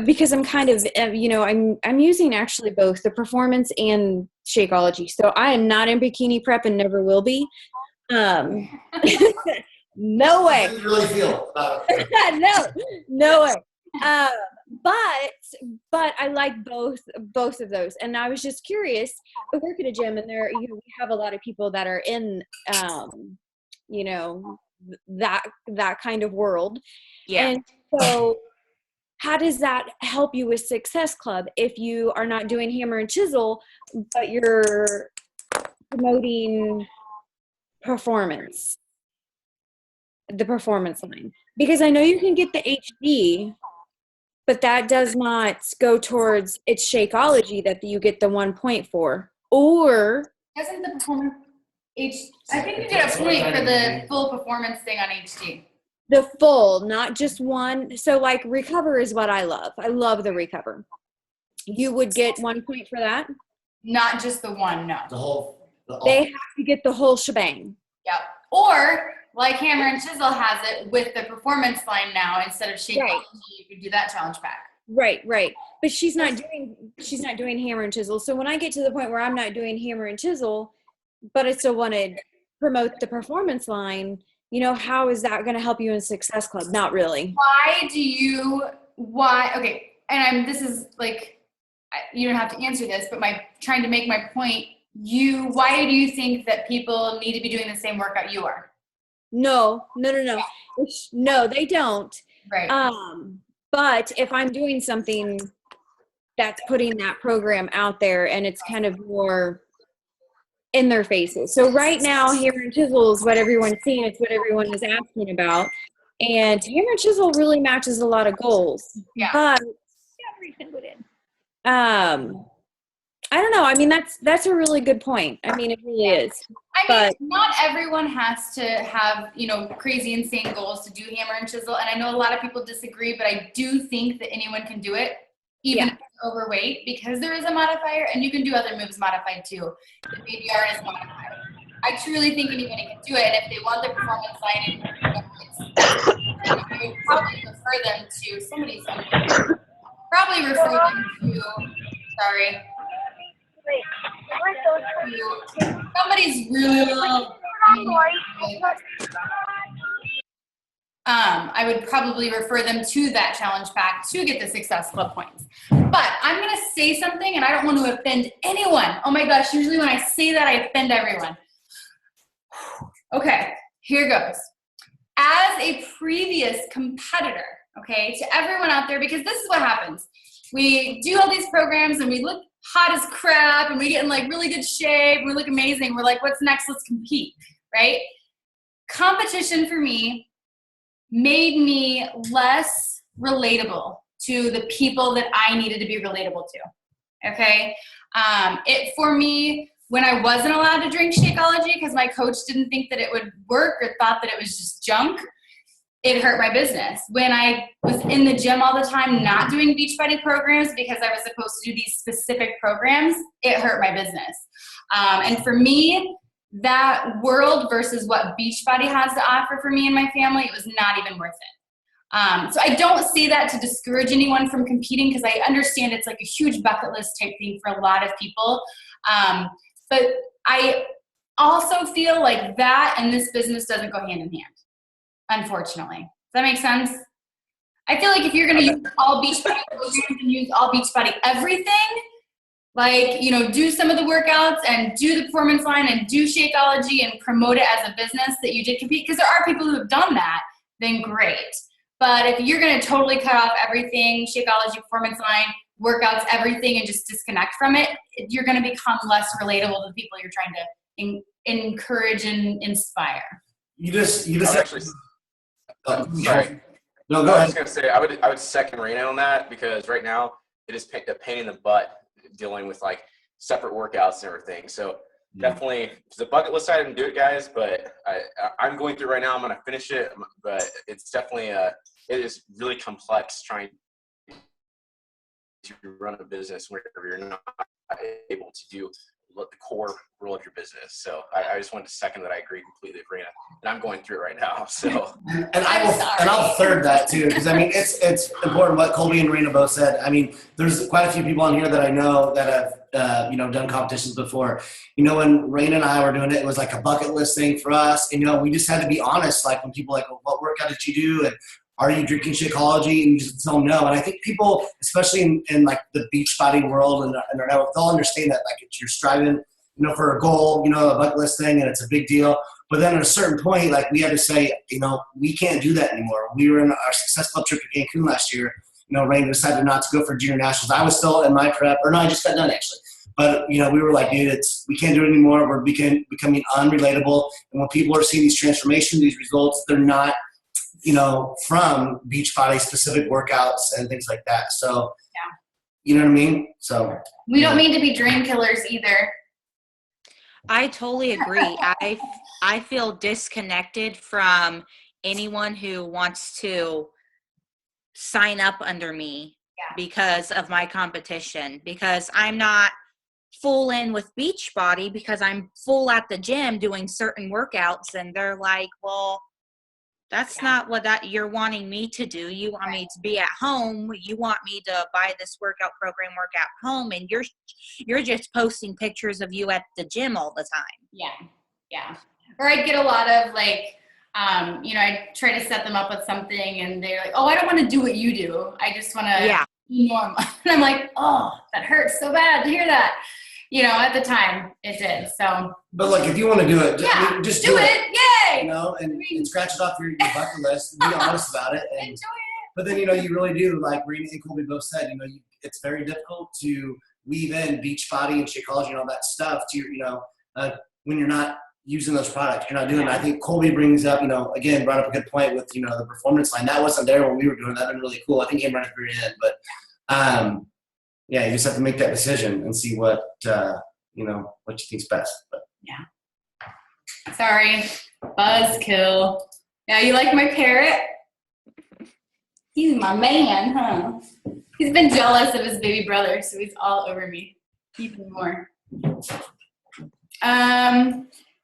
because I'm kind of, I'm using actually both the performance and Shakeology. So I am not in bikini prep and never will be. No way. How do you really feel about it? No way. But I like both of those. And I was just curious. I work at a gym, and we have a lot of people that are in, that kind of world. Yeah. And so how does that help you with Success Club if you are not doing hammer and chisel, but you're promoting the performance line? Because I know you can get the HD, but that does not go towards its Shakeology that you get the 1 point for. Or doesn't the performance I think you get a point for the full performance thing on HD. The full, not just one. So like Recover is what I love. I love the Recover. You would get 1 point for that? Not just the one, no. They have to get the whole shebang. Yep. Or like Hammer and Chisel has it with the performance line now, instead of Shakeology, you could do that challenge pack. Right. But she's not doing hammer and chisel. So when I get to the point where I'm not doing hammer and chisel, but I still want to promote the performance line, how is that going to help you in Success Club? Not really. Okay. And this is like, you don't have to answer this, but trying to make my point, why do you think that people need to be doing the same workout you are? No. No, they don't. Right. But if I'm doing something that's putting that program out there and it's kind of more in their faces. So right now, hammer and chisel is what everyone's seeing. It's what everyone is asking about. And hammer and chisel really matches a lot of goals. Yeah. But I don't know. I mean, that's a really good point. I mean, it really is. Not everyone has to have, crazy, insane goals to do hammer and chisel. And I know a lot of people disagree, but I do think that anyone can do it, even if you're overweight, because there is a modifier, and you can do other moves modified too. The baby art is modified. I truly think anybody can do it. And if they want the performance line, I would probably refer them to somebody's somebody's really I would probably refer them to that challenge pack to get the Success Club points. But I'm going to say something, and I don't want to offend anyone. Oh my gosh, usually when I say that, I offend everyone. Okay, here goes. As a previous competitor, okay, to everyone out there, because this is what happens. We do all these programs and we look hot as crap and we get in like really good shape and we look amazing. We're like, what's next? Let's compete, right? Competition for me made me less relatable to the people that I needed to be relatable to, okay? For me, when I wasn't allowed to drink Shakeology because my coach didn't think that it would work or thought that it was just junk, it hurt my business. When I was in the gym all the time not doing Beachbody programs because I was supposed to do these specific programs, it hurt my business. And for me, that world versus what Beachbody has to offer for me and my family, it was not even worth it. So I don't say that to discourage anyone from competing because I understand it's like a huge bucket list type thing for a lot of people. But I also feel like that and this business doesn't go hand in hand, unfortunately. Does that make sense? I feel like if you're going to use all Beachbody programs and use all Beachbody everything, like, you know, do some of the workouts and do the performance line and do Shakeology and promote it as a business that you did compete, because there are people who have done that, then great. But if you're going to totally cut off everything, Shakeology, performance line, workouts, everything, and just disconnect from it, you're going to become less relatable to the people you're trying to encourage and inspire. You just actually, sorry. No, go I ahead. was going to say, I would second Raina on that, because right now it is a pain in the butt dealing with like separate workouts and everything. So definitely, if it's a bucket list item, do it, guys. But I'm going through right now. I'm going to finish it, but it's definitely it is really complex trying to run a business where you're not able to do the core role of your business. So I just wanted to second that. I agree completely with Raina, and I'm going through it right now. So and I'll third that too, because I mean it's important what Colby and Raina both said. I mean, there's quite a few people on here that I know that have done competitions before. You know, when Raina and I were doing it, it was like a bucket list thing for us. And, you know, we just had to be honest. Like when people like, well, what workout did you do? And are you drinking Shakeology? And you just tell them no. And I think people, especially in like the Beachbody world and their network, they'll understand that like if you're striving, you know, for a goal, you know, a bucket list thing, and it's a big deal. But then at a certain point, like we had to say, you know, we can't do that anymore. We were in our Success Club trip to Cancun last year. You know, Raina decided not to go for junior nationals. I was still in my prep, or no, I just got done actually. But, you know, we were like, dude, we can't do it anymore. We're becoming unrelatable. And when people are seeing these transformations, these results, they're not, you know, from Beachbody specific workouts and things like that. So, yeah. You know what I mean? So we don't mean to be dream killers either. I totally agree. I feel disconnected from anyone who wants to sign up under me because of my competition, because I'm not full in with Beachbody because I'm full at the gym doing certain workouts, and they're like, well, that's not what you're wanting me to do. You want me to be at home. You want me to buy this workout program, work at home, and you're just posting pictures of you at the gym all the time. Yeah. Or I'd get a lot of like, you know, I try to set them up with something, and they're like, oh, I don't want to do what you do. I just want to be normal. And I'm like, oh, that hurts so bad to hear that. You know, at the time it did. So, but like, if you want to do it, just do it. Yay! You know, and scratch it off your bucket list. Be honest about it. And, enjoy it. But then, you know, you really do, like Raina and Colby both said, you know, it's very difficult to weave in Beachbody and Shakeology and all that stuff to your, you know, when you're not using those products. You're not doing it. I think Colby brings up, you know, again, brought up a good point with, you know, the performance line. That wasn't there when we were doing that. That'd been really cool. I think he ran it through in, but yeah, you just have to make that decision and see what, you know, what you think's best. But sorry, buzzkill. Now you like my parrot? He's my man, huh? He's been jealous of his baby brother, so he's all over me even more.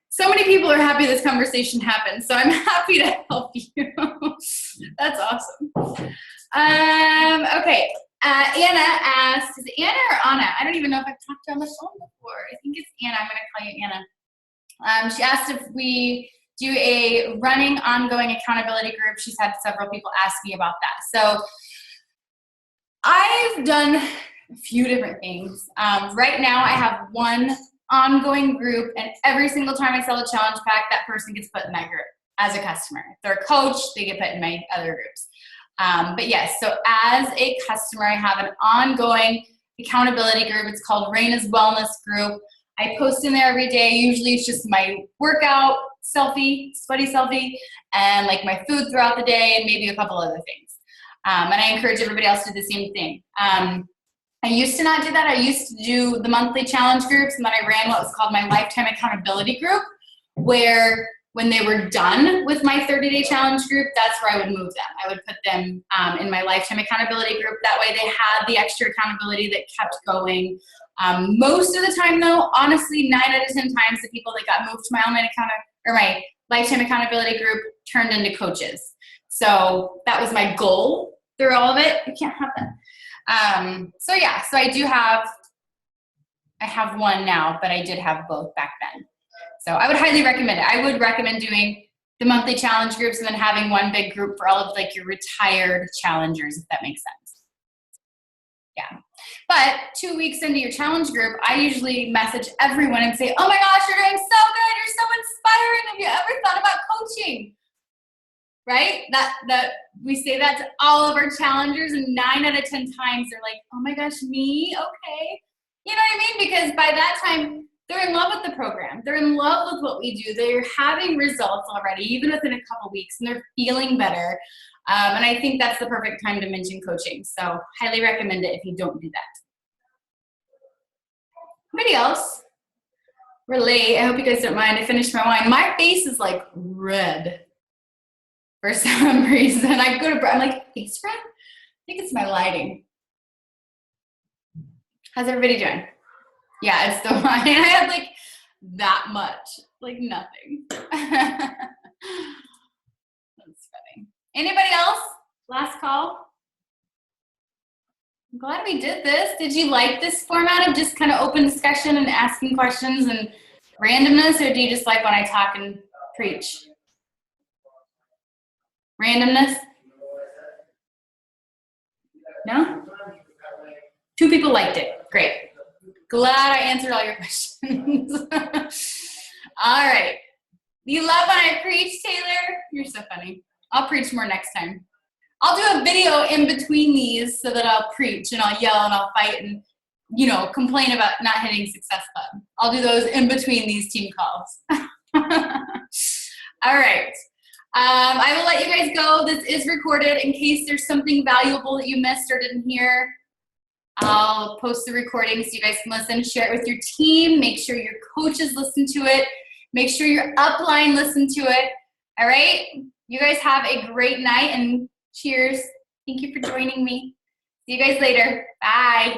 So many people are happy this conversation happened, so I'm happy to help you. That's awesome. Okay. Anna asked, is it Anna or Anna? I don't even know if I've talked to her on the phone before. I think it's Anna. I'm going to call you Anna. She asked if we do a running ongoing accountability group. She's had several people ask me about that. So I've done a few different things. Right now I have one ongoing group, and every single time I sell a challenge pack, that person gets put in that group as a customer. If they're a coach, they get put in my other groups. But yes, so as a customer, I have an ongoing accountability group. It's called Raina's Wellness Group. I post in there every day. Usually it's just my workout selfie, sweaty selfie, and like my food throughout the day and maybe a couple other things. And I encourage everybody else to do the same thing. I used to not do that. I used to do the monthly challenge groups, and then I ran what was called my lifetime accountability group, where when they were done with my 30-day challenge group, that's where I would move them. I would put them in my lifetime accountability group. That way they had the extra accountability that kept going. Most of the time though, honestly, 9 out of 10 times the people that got moved to my lifetime accountability group turned into coaches. So that was my goal through all of it. You can't have that. So I have one now, but I did have both back then. So I would highly recommend it. I would recommend doing the monthly challenge groups and then having one big group for all of like your retired challengers, if that makes sense. Yeah. But 2 weeks into your challenge group, I usually message everyone and say, oh my gosh, you're doing so good. You're so inspiring. Have you ever thought about coaching? Right? That we say that to all of our challengers, and 9 out of 10 times they're like, oh my gosh, me? Okay. You know what I mean? Because by that time, they're in love with the program. They're in love with what we do. They're having results already, even within a couple weeks, and they're feeling better. And I think that's the perfect time to mention coaching. So highly recommend it if you don't do that. Anybody else? We're late. I hope you guys don't mind. I finished my wine. My face is like red for some reason. I go to, I'm like, face red? I think it's my lighting. How's everybody doing? Yeah, it's the wine. I had like that much, like nothing. That's funny. Anybody else? Last call. I'm glad we did this. Did you like this format of just kind of open discussion and asking questions and randomness, or do you just like when I talk and preach? Randomness? No? 2 people liked it. Great. Glad I answered all your questions. All right. You love when I preach, Taylor? You're so funny. I'll preach more next time. I'll do a video in between these so that I'll preach and I'll yell and I'll fight and, you know, complain about not hitting success button. I'll do those in between these team calls. All right. I will let you guys go. This is recorded in case there's something valuable that you missed or didn't hear. I'll post the recording so you guys can listen, share it with your team, make sure your coaches listen to it, make sure your upline listen to it. All right? You guys have a great night and cheers. Thank you for joining me. See you guys later. Bye.